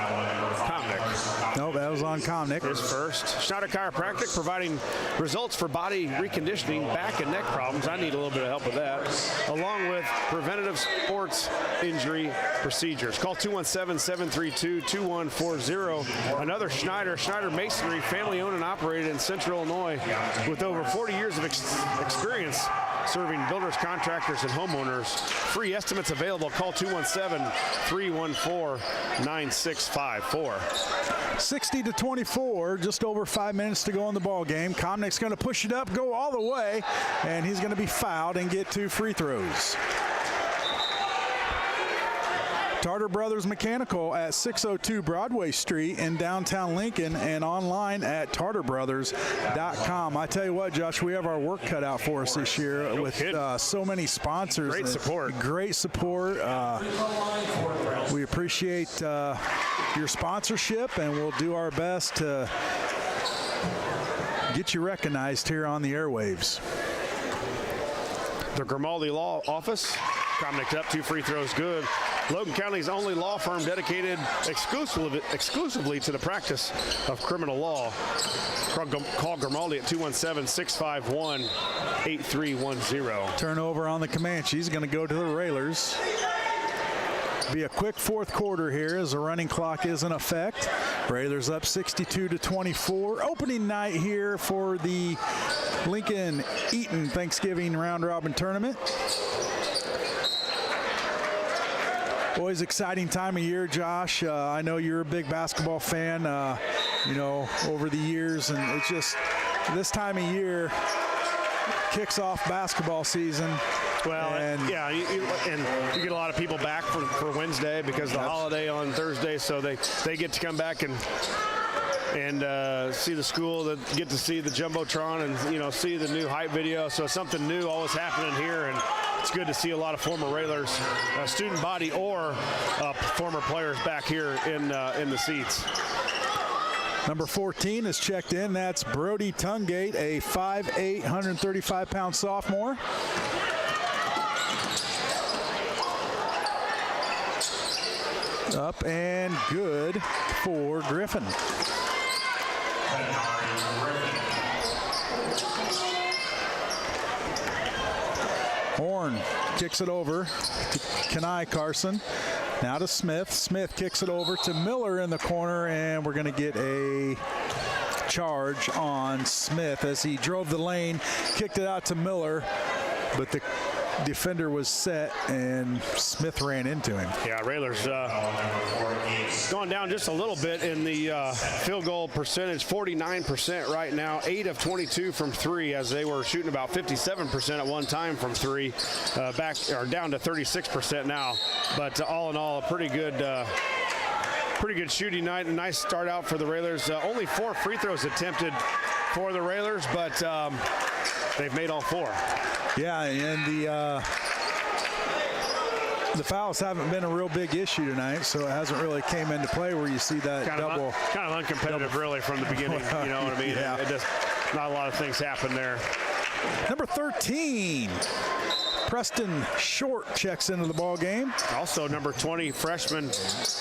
S3: Komnick.
S4: No, that was on Komnick.
S3: His first. Schneider Chiropractic, providing results for body reconditioning, back and neck problems. I need a little bit of help with that, along with preventative sports injury procedures. Call 217-732-2140. Another Schneider Masonry, family owned and operated in Central Illinois, with over 40 years of experience serving builders, contractors, and homeowners. Free estimates available. Call 217-314-9654.
S4: 60-24, just over 5 minutes to go in the ball game. Komnick's going to push it up, go all the way, and he's going to be fouled and get 2 free throws. Tarter Brothers Mechanical at 602 Broadway Street in downtown Lincoln, and online at tarterbrothers.com. I tell you what, Josh, we have our work cut out for us this year with so many sponsors.
S3: Great support.
S4: Great support. We appreciate your sponsorship, and we'll do our best to get you recognized here on the airwaves.
S3: The Grimaldi Law Office. Komnick up, 2 free throws, good. Logan County's only law firm dedicated exclusively to the practice of criminal law. Call Grimaldi at 217-651-8310.
S4: Turnover on the Comanches, going to go to the Railers. Be a quick fourth quarter here as the running clock is in effect. Railers up 62-24. Opening night here for the Lincoln Eaton Thanksgiving Round Robin Tournament. Always exciting time of year, Josh. I know you're a big basketball fan, over the years, and it's just this time of year kicks off basketball season.
S3: Well, and you get a lot of people back for Wednesday because of the holiday on Thursday, so they get to come back and see the school, that get to see the Jumbotron and see the new hype video. So something new always happening here, and it's good to see a lot of former Railers, student body or former players back here in the seats.
S4: Number 14 is checked in. That's Brody Tungate, a 5'8", 135-pound sophomore. Up and good for Griffin. Horn kicks it over to Kenai Carson. Now to Smith. Smith kicks it over to Miller in the corner, and we're going to get a charge on Smith as he drove the lane, kicked it out to Miller, but the defender was set and Smith ran into him.
S3: Yeah, Railers gone down just a little bit in the field goal percentage, 49% right now, 8 of 22 from 3, as they were shooting about 57% at one time from 3, down to 36% now. But all in all, a pretty good shooting night. A nice start out for the Railers. Only 4 free throws attempted for the Railers, but they've made all 4.
S4: Yeah, and the fouls haven't been a real big issue tonight, so it hasn't really came into play where you see that
S3: kind of uncompetitive really from the beginning. You know what I mean?
S4: Yeah.
S3: It just not a lot of things happen there.
S4: Number 13, Preston Short checks into the ball game.
S3: Also, number 20, freshman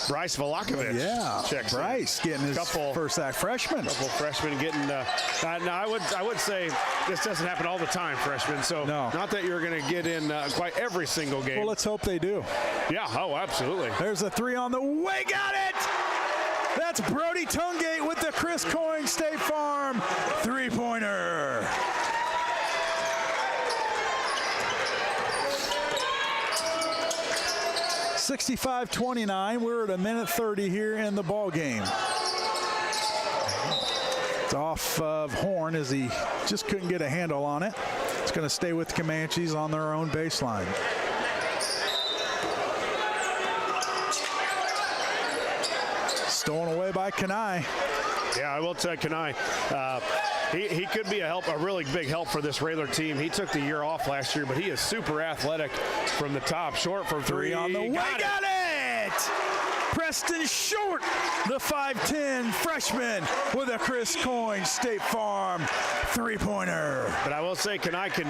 S3: Bryce Volakovich.
S4: Yeah,
S3: checks
S4: Bryce
S3: in.
S4: getting his first act. Freshman.
S3: Couple freshmen getting. Now I would say this doesn't happen all the time, freshmen. So not that you're going to get in quite every single game.
S4: Well, let's hope they do.
S3: Yeah. Oh, absolutely.
S4: There's a 3 on the way. Got it. That's Brody Tungate with the Chris Coyne State Farm three-pointer. (65-29). We're at a minute 30 here in the ball game. It's off of Horn as he just couldn't get a handle on it. It's going to stay with the Comanches on their own baseline. Stolen away by Kenai.
S3: Yeah, I will tell Kenai. He could be a really big help for this Railer team. He took the year off last year, but he is super athletic from the top. Short for three.
S4: On the way. Got it! Preston Short, the 5'10" freshman with a Chris Coyne State Farm three-pointer.
S3: But I will say Kenai can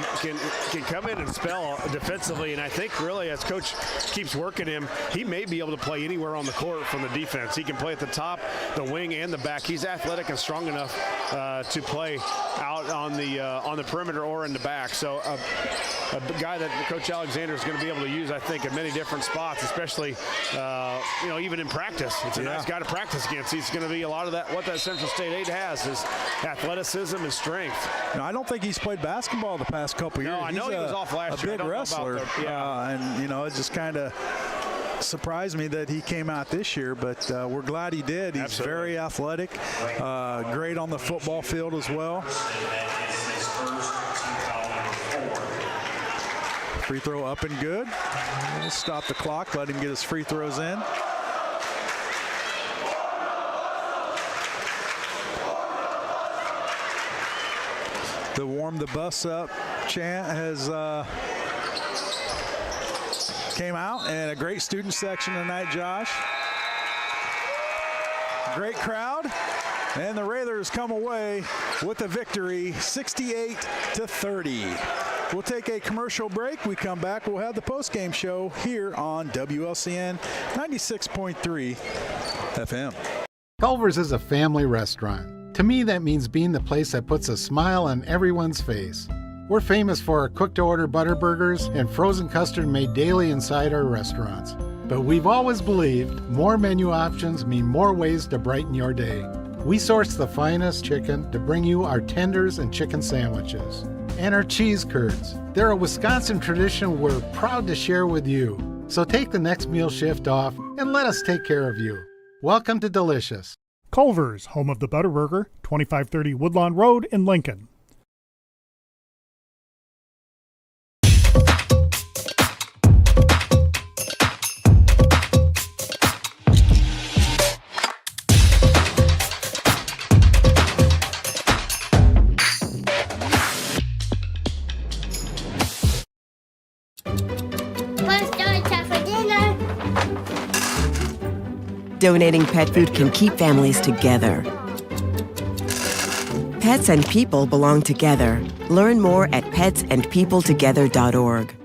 S3: come in and spell defensively, and I think really as Coach keeps working him, he may be able to play anywhere on the court from the defense. He can play at the top, the wing, and the back. He's athletic and strong enough to play out on the perimeter or in the back. So a guy that Coach Alexander is going to be able to use, I think, in many different spots, especially even in practice. It's a nice guy to practice against. He's going to be a lot of that. What that Central State 8 has is athleticism and strength.
S4: No, I don't think he's played basketball the past couple years.
S3: No, I know he was off last year.
S4: A big wrestler. And it just kind of surprised me that he came out this year, but we're glad he did. He's very athletic, great on the football field as well. Free throw up and good. We'll stop the clock, let him get his free throws in. The warm the bus up chant has came out, and a great student section tonight, Josh. Great crowd, and the Railers come away with a victory, 68-30. We'll take a commercial break. We come back, we'll have the post-game show here on WLCN 96.3 FM.
S2: Culver's is a family restaurant. To me, that means being the place that puts a smile on everyone's face. We're famous for our cooked-to-order butter burgers and frozen custard made daily inside our restaurants. But we've always believed more menu options mean more ways to brighten your day. We source the finest chicken to bring you our tenders and chicken sandwiches. And our cheese curds. They're a Wisconsin tradition we're proud to share with you. So take the next meal shift off and let us take care of you. Welcome to Delicious.
S1: Culver's, home of the Butterburger, 2530 Woodlawn Road in Lincoln.
S6: Donating pet food can keep families together. Pets and people belong together. Learn more at petsandpeopletogether.org.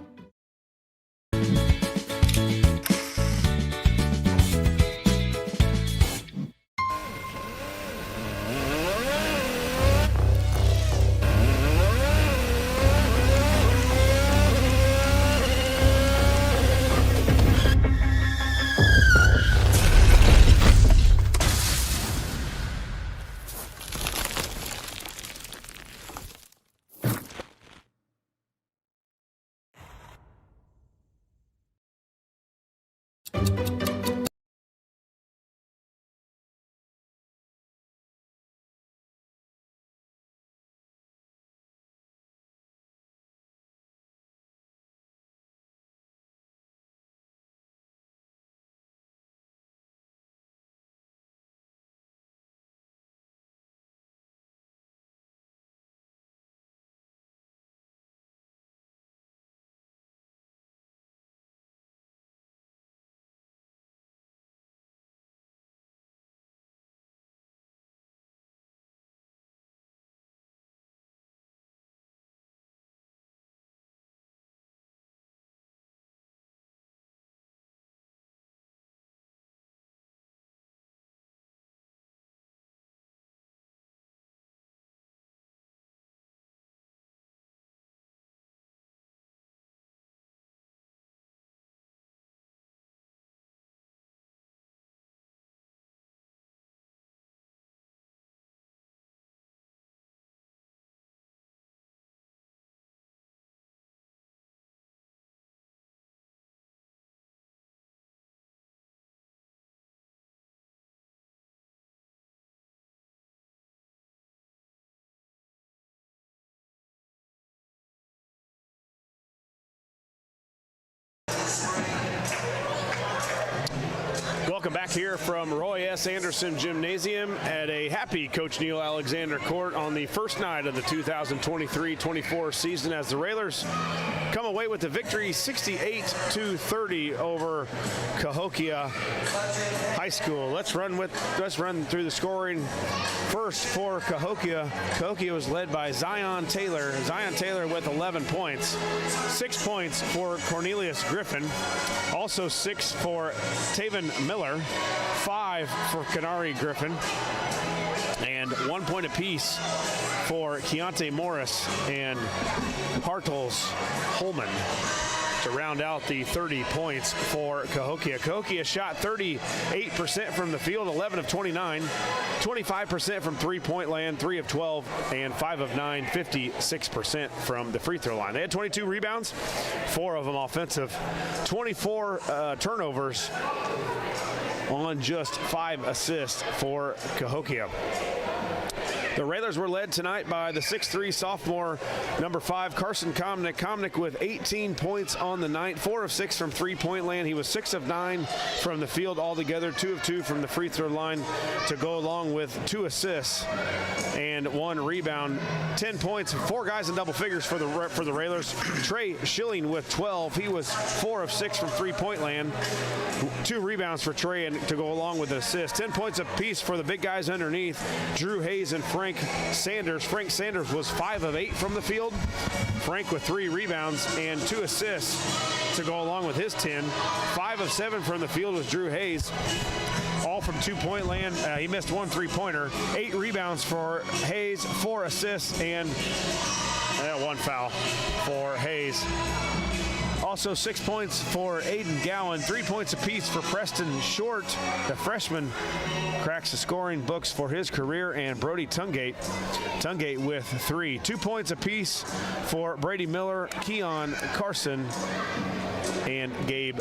S3: Welcome back here from Roy S. Anderson Gymnasium at a happy Coach Neil Alexander court on the first night of the 2023-24 season as the Railers come away with the victory 68-30 over Cahokia High School. Let's run through the scoring first for Cahokia. Cahokia was led by Zion Taylor. Zion Taylor with 11 points. 6 points for Cornelius Griffin. Also 6 for Taven Miller. 5 for Kanari Griffin. And 1 point apiece for Keontae Morris and Hartles Holman to round out the 30 points for Cahokia. Cahokia shot 38% from the field, 11 of 29, 25% from three-point land, 3 of 12, and 5 of 9, 56% from the free throw line. They had 22 rebounds, 4 of them offensive, 24 turnovers on just 5 assists for Cahokia. The Railers were led tonight by the 6'3 sophomore, number 5, Carson Komnick. Komnick with 18 points on the night, 4 of 6 from three-point land. He was 6 of 9 from the field altogether, 2 of 2 from the free throw line to go along with 2 assists and 1 rebound. 10 points, 4 guys in double figures for the Railers. Trey Schilling with 12. He was 4 of 6 from three-point land. 2 rebounds for Trey and to go along with an assist. 10 points apiece for the big guys underneath, Drew Hayes and Frank Sanders. Frank Sanders was 5 of 8 from the field. Frank with 3 rebounds and 2 assists to go along with his 10. 5 of 7 from the field was Drew Hayes, all from two-point land. He missed 1 three-pointer. 8 rebounds for Hayes, 4 assists, and 1 foul for Hayes. Also 6 points for Aiden Gowan, 3 points apiece for Preston Short. The freshman cracks the scoring books for his career, and Brody Tungate with 3. 2 points apiece for Brady Miller, Keon Carson, and Gabe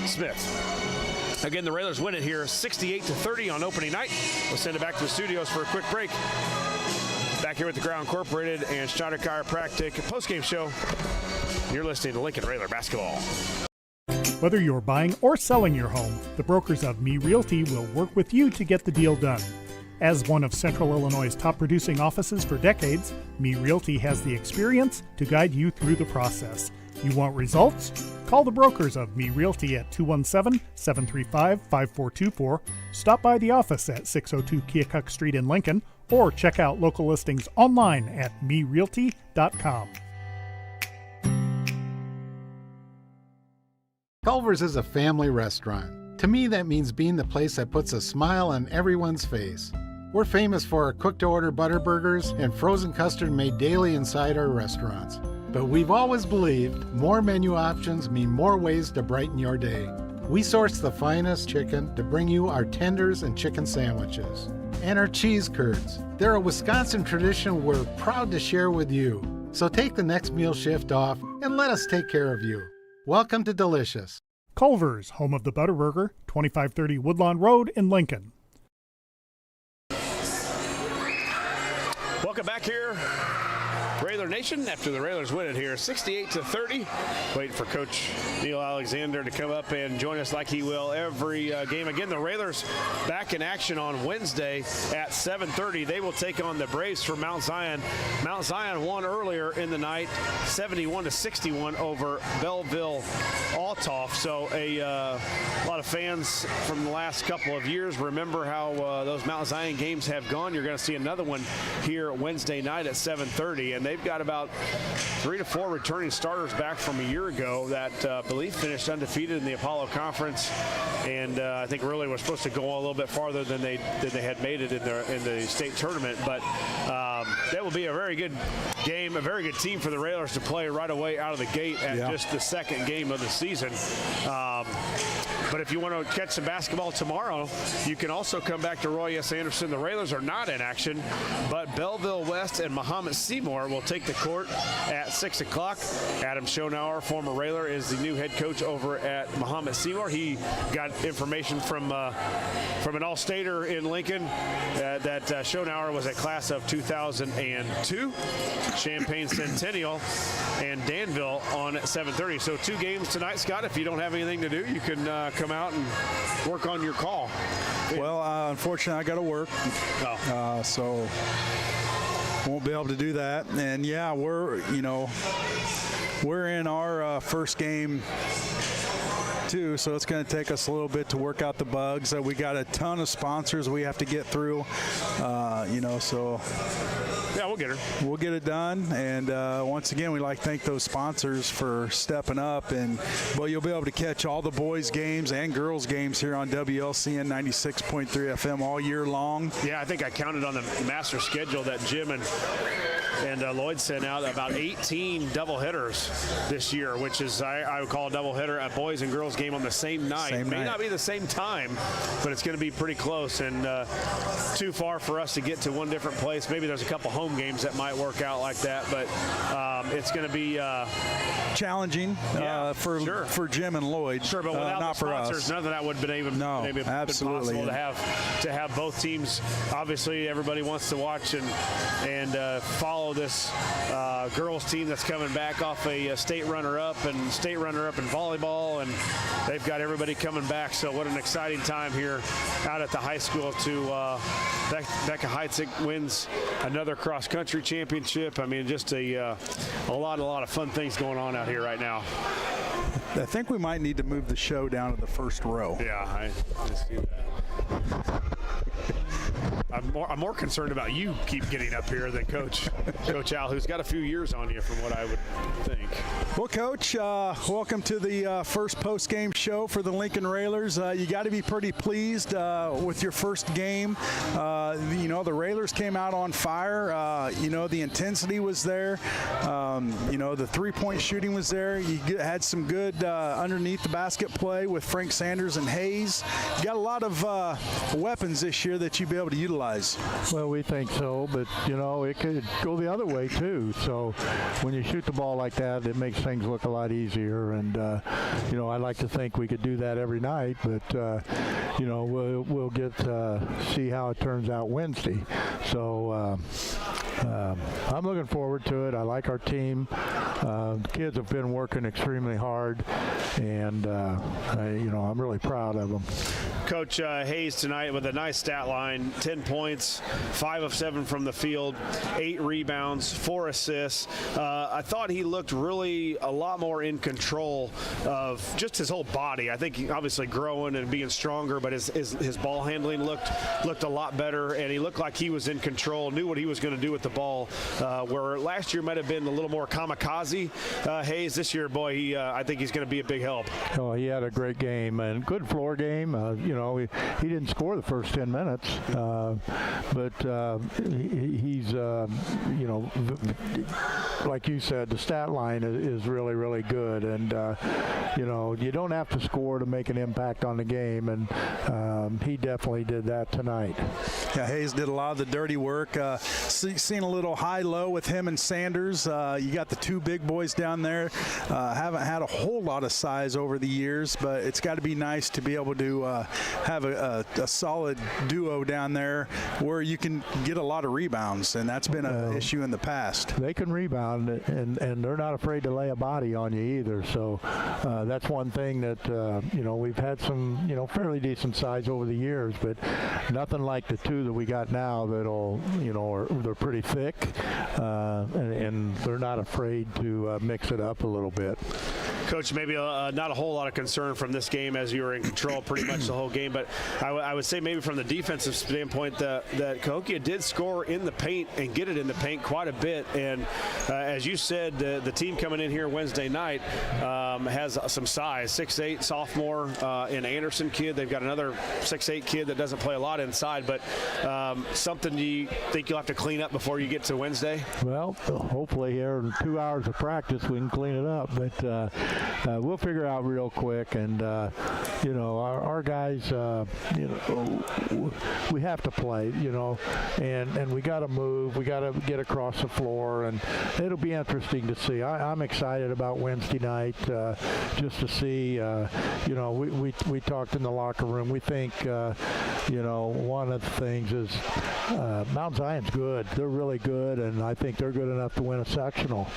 S3: Smith. Again, the Railers win it here 68-30 on opening night. We'll send it back to the studios for a quick break. Back here with the Ground Incorporated and Schneider Chiropractic postgame show. You're listening to Lincoln Railer Basketball.
S1: Whether you're buying or selling your home, the brokers of Me Realty will work with you to get the deal done. As one of Central Illinois' top producing offices for decades, Me Realty has the experience to guide you through the process. You want results? Call the brokers of Me Realty at 217-735-5424, stop by the office at 602 Keokuk Street in Lincoln, or check out local listings online at merealty.com.
S2: Culver's is a family restaurant. To me, that means being the place that puts a smile on everyone's face. We're famous for our cooked-to-order butter burgers and frozen custard made daily inside our restaurants. But we've always believed more menu options mean more ways to brighten your day. We source the finest chicken to bring you our tenders and chicken sandwiches. And our cheese curds. They're a Wisconsin tradition we're proud to share with you. So take the next meal shift off and let us take care of you. Welcome to Delicious.
S1: Culver's, home of the Butterburger, 2530 Woodlawn Road in Lincoln.
S3: Welcome back here, Railer Nation, after the Railers win it here 68-30. Waiting for Coach Neil Alexander to come up and join us like he will every game. Again, the Railers back in action on Wednesday at 7:30. They will take on the Braves from Mount Zion. Mount Zion won earlier in the night, 71-61 over Belleville Altoff. So a lot of fans from the last couple of years remember how those Mount Zion games have gone. You're going to see another one here Wednesday night at 7:30, and they've got about 3 to 4 returning starters back from a year ago that I believe finished undefeated in the Apollo Conference, and I think really was supposed to go a little bit farther than they had made it in the state tournament. But that will be a very good game, a very good team for the Railers to play right away out of the gate at just the second game of the season. But if you want to catch some basketball tomorrow, you can also come back to Roy S. Anderson. The Railers are not in action, but Belleville West and Mahomet Seymour will take the court at 6 o'clock. Adam Schonauer, former Railer, is the new head coach over at Mahomet Seymour. He got information from an All-Stater in Lincoln that Schonauer was a class of 2002, Champaign Centennial, and Danville on 7:30. So 2 games tonight, Scott. If you don't have anything to do, you can come out and work on your call.
S4: Well, unfortunately, I got to work, so won't be able to do that. And yeah, we're in our first game too, so it's going to take us a little bit to work out the bugs. We got a ton of sponsors we have to get through, so
S3: yeah, we'll get her.
S4: We'll get it done. And once again, we'd like to thank those sponsors for stepping up. And you'll be able to catch all the boys' games and girls' games here on WLCN 96.3 FM all year long.
S3: Yeah, I think I counted on the master schedule that Jim and Lloyd sent out about 18 doubleheaders this year, which is I would call a doubleheader a boys and girls game on the same night. May not be the same time, but it's going to be pretty close and too far for us to get to one different place. Maybe there's a couple home games that might work out like that, but it's going to be
S4: challenging for Jim and Lloyd.
S3: Sure, but without
S4: not
S3: the sponsors, none of that would have been
S4: absolutely
S3: possible to have both teams. Obviously, everybody wants to watch and follow this girls team that's coming back off a state runner-up in volleyball, and they've got everybody coming back. So what an exciting time here out at the high school to Becca Heitzig wins another cross-country championship. I mean, just a lot of fun things going on out here right now.
S4: I think we might need to move the show down to the first row.
S3: Yeah, I see that. I'm more concerned about you keep getting up here than Coach Al, who's got a few years on you from what I would think.
S4: Well, Coach, welcome to the first post-game show for the Lincoln Railers. You got to be pretty pleased with your first game. The Railers came out on fire. The intensity was there. The three-point shooting was there. You had some good underneath the basket play with Frank Sanders and Hayes. You got a lot of weapons this year that you'll be able to utilize.
S8: Well, we think so, but, it could go the other way, too. So when you shoot the ball like that, it makes things look a lot easier. And, I like to think we could do that every night, but, we'll get see how it turns out Wednesday. So I'm looking forward to it. I like our team. The kids have been working extremely hard, and, I'm really proud of them.
S3: Coach Hayes tonight with a nice stat line, 10 points, 5 of 7 from the field, 8 rebounds, 4 assists. I thought he looked really a lot more in control of just his whole body. I think he obviously growing and being stronger, but his ball handling looked a lot better, and he looked like he was in control, knew what he was going to do with the ball, where last year might have been a little more kamikaze. Hayes, this year, boy, I think he's going to be a big help.
S8: Oh, he had a great game and good floor game. He didn't score the first 10 minutes, but he's, like you said, the stat line is really, really good. And, you don't have to score to make an impact on the game, and he definitely did that tonight.
S4: Yeah, Hayes did a lot of the dirty work. Seen a little high-low with him and Sanders. You got the two big boys down there. Haven't had a whole lot of size over the years, but it's got to be nice to be able to have a solid duo down there where you can get a lot of rebounds, and that's been an issue in the past.
S8: They can rebound, and they're not afraid to lay a body on you either. So that's one thing that, we've had some, fairly decent size over the years, but nothing like the two that we got now that'll, they're pretty thick, and they're not afraid to mix it up a little bit.
S3: Coach, maybe not a whole lot of concern from this game as you were in control pretty much the whole game, but I would say maybe from the defensive standpoint that Cahokia did score in the paint and get it in the paint quite a bit. And as you said, the team coming in here Wednesday night has some size, 6'8", sophomore, an Anderson kid. They've got another 6'8" kid that doesn't play a lot inside, but something you think you'll have to clean up before you get to Wednesday?
S8: Well, hopefully here in 2 hours of practice we can clean it up, but we'll figure out real quick. And our guys, we have to play, and we got to move. We got to get across the floor, and it'll be interesting to see. I'm excited about Wednesday night, just to see. We talked in the locker room. We think, one of the things is Mount Zion's good. They're really good, and I think they're good enough to win a sectional.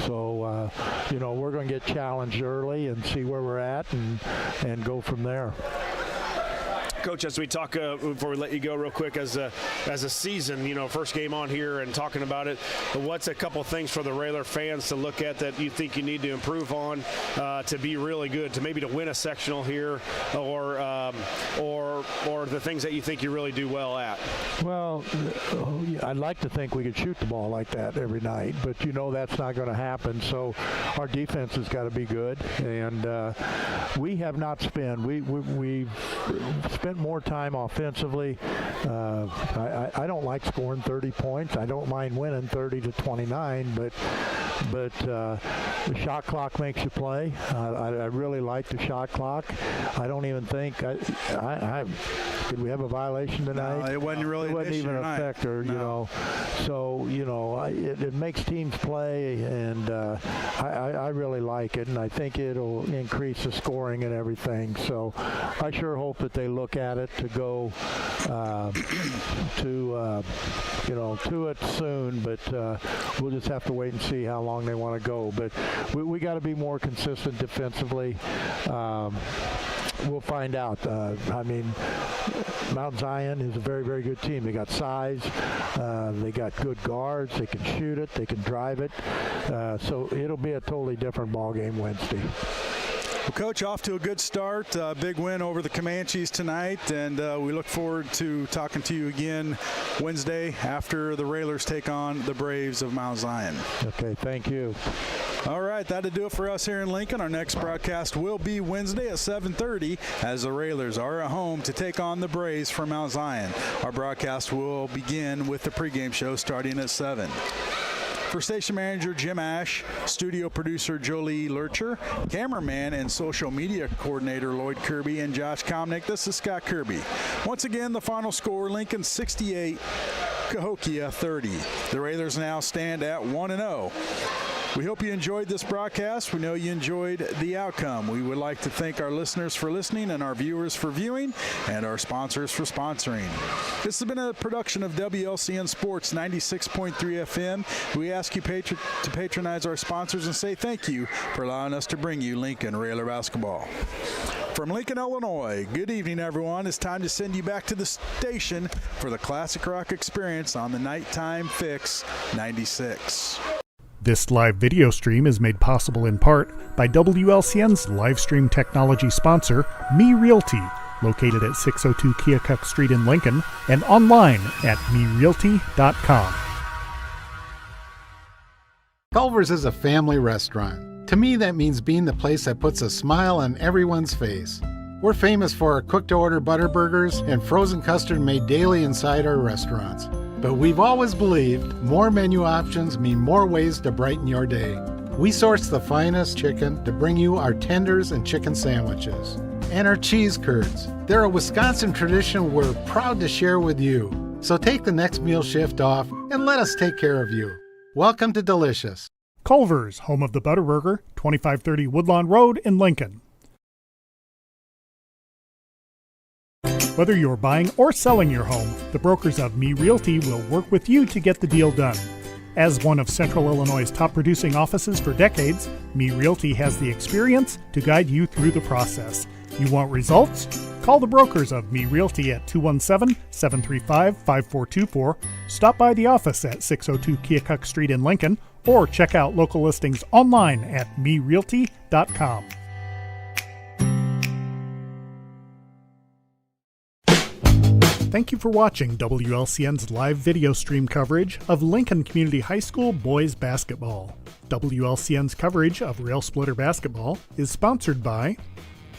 S8: So, we're going to get challenged early and see where we're at and go from there.
S3: Coach, as we talk, before we let you go real quick, as a season, first game on here and talking about it, what's a couple things for the Railer fans to look at that you think you need to improve on to be really good, to maybe to win a sectional here, or the things that you think you really do well at? Well,
S8: I'd like to think we could shoot the ball like that every night, but that's not going to happen. So our defense has got to be good, and we have not spent. We've spent more time offensively. I don't like scoring 30 points. I don't mind winning 30-29, but the shot clock makes you play. I really like the shot clock. I don't even think did we have a violation tonight?
S4: No, it wasn't really.
S8: It wasn't even a factor, So it makes teams play, and I really like it, and I think it'll increase the scoring and everything. So I sure hope that they look at it to go to it soon. But we'll just have to wait and see how long they want to go. But we got to be more consistent defensively. We'll find out. Mount Zion is a very, very good team. They got size. They got good guards. They can shoot it. They can drive it. So it'll be a totally different ball game Wednesday.
S4: Well, Coach, off to a good start. Big win over the Comanches tonight, and we look forward to talking to you again Wednesday after the Railers take on the Braves of Mount Zion.
S8: Okay, thank you.
S4: All right, that'll do it for us here in Lincoln. Our next broadcast will be Wednesday at 7:30 as the Railers are at home to take on the Braves from Mount Zion. Our broadcast will begin with the pregame show starting at 7. For station manager Jim Ash, studio producer Jolie Lurcher, cameraman and social media coordinator Lloyd Kirby, and Josh Komnick, this is Scott Kirby. Once again, the final score, Lincoln 68, Cahokia 30. The Railers now stand at 1-0. We hope you enjoyed this broadcast. We know you enjoyed the outcome. We would like to thank our listeners for listening, and our viewers for viewing, and our sponsors for sponsoring. This has been a production of WLCN Sports 96.3 FM. We ask you to patronize our sponsors and say thank you for allowing us to bring you Lincoln Railer basketball. From Lincoln, Illinois, good evening, everyone. It's time to send you back to the station for the Classic Rock Experience on the Nighttime Fix 96.
S1: This live video stream is made possible in part by WLCN's live stream technology sponsor, Me Realty, located at 602 Keokuk Street in Lincoln, and online at merealty.com.
S2: Culver's is a family restaurant. To me, that means being the place that puts a smile on everyone's face. We're famous for our cooked-to-order butter burgers and frozen custard made daily inside our restaurants. But we've always believed more menu options mean more ways to brighten your day. We source the finest chicken to bring you our tenders and chicken sandwiches. And our cheese curds. They're a Wisconsin tradition we're proud to share with you. So take the next meal shift off and let us take care of you. Welcome to Delicious.
S1: Culver's, home of the Butterburger, 2530 Woodlawn Road in Lincoln. Whether you're buying or selling your home, the brokers of Me Realty will work with you to get the deal done. As one of Central Illinois' top producing offices for decades, Me Realty has the experience to guide you through the process. You want results? Call the brokers of Me Realty at 217-735-5424, stop by the office at 602 Keokuk Street in Lincoln, or check out local listings online at merealty.com. Thank you for watching WLCN's live video stream coverage of Lincoln Community High School boys basketball. WLCN's coverage of Rail Splitter basketball is sponsored by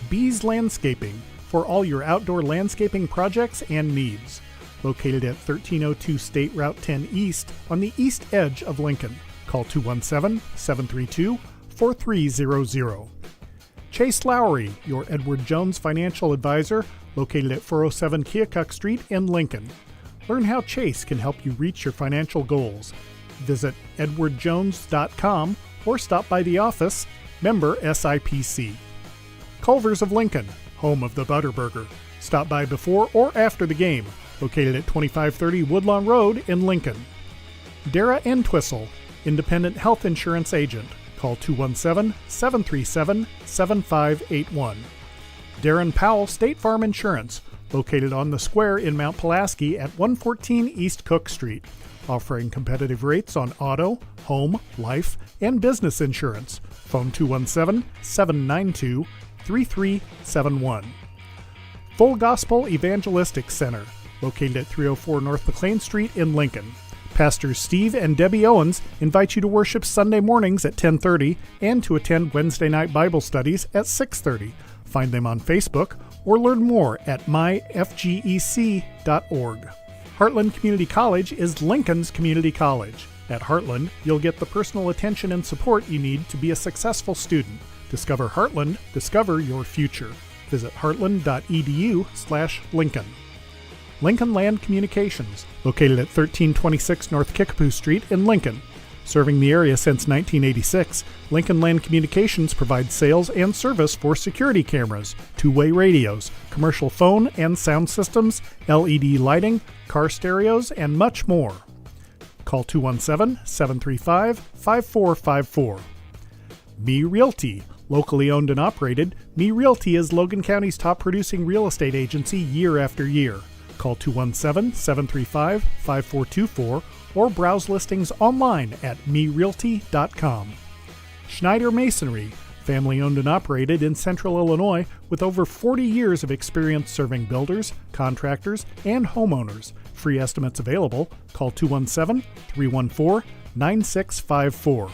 S1: Bees Landscaping for all your outdoor landscaping projects and needs. Located at 1302 State Route 10 East on the east edge of Lincoln. Call 217-732-4300. Chase Lowry, your Edward Jones financial advisor, located at 407 Keokuk Street in Lincoln. Learn how Chase can help you reach your financial goals. Visit edwardjones.com or stop by the office, member SIPC. Culver's of Lincoln, home of the Butterburger. Stop by before or after the game, located at 2530 Woodlawn Road in Lincoln. Dara Entwistle, independent health insurance agent. Call 217-737-7581. Darren Powell State Farm Insurance, located on the square in Mount Pulaski at 114 East Cook Street, offering competitive rates on auto, home, life, and business insurance. Phone 217-792-3371. Full Gospel Evangelistic Center, located at 304 North McLean Street in Lincoln. Pastors Steve and Debbie Owens invite you to worship Sunday mornings at 10:30 and to attend Wednesday night Bible studies at 6:30. Find them on Facebook or learn more at myfgec.org. Heartland Community College is Lincoln's community college. At Heartland, you'll get the personal attention and support you need to be a successful student. Discover Heartland, discover your future. Visit heartland.edu/Lincoln. Lincoln Land Communications, located at 1326 North Kickapoo Street in Lincoln. Serving the area since 1986, Lincoln Land Communications provides sales and service for security cameras, two-way radios, commercial phone and sound systems, LED lighting, car stereos, and much more. Call 217-735-5454. Me Realty. Locally owned and operated, Me Realty is Logan County's top producing real estate agency year after year. Call 217-735-5424 or browse listings online at merealty.com. Schneider Masonry, family owned and operated in Central Illinois with over 40 years of experience serving builders, contractors, and homeowners. Free estimates available. Call 217-314-9654.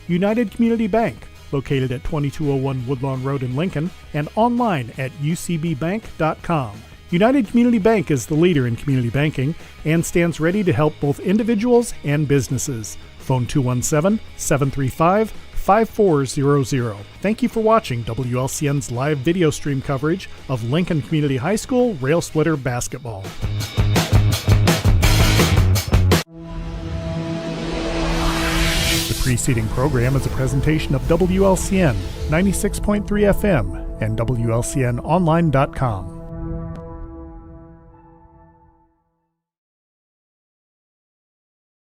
S1: United Community Bank, located at 2201 Woodlawn Road in Lincoln and online at ucbbank.com. United Community Bank is the leader in community banking and stands ready to help both individuals and businesses. Phone 217-735-5400. Thank you for watching WLCN's live video stream coverage of Lincoln Community High School Rail Splitter basketball. The preceding program is a presentation of WLCN 96.3 FM and WLCNonline.com.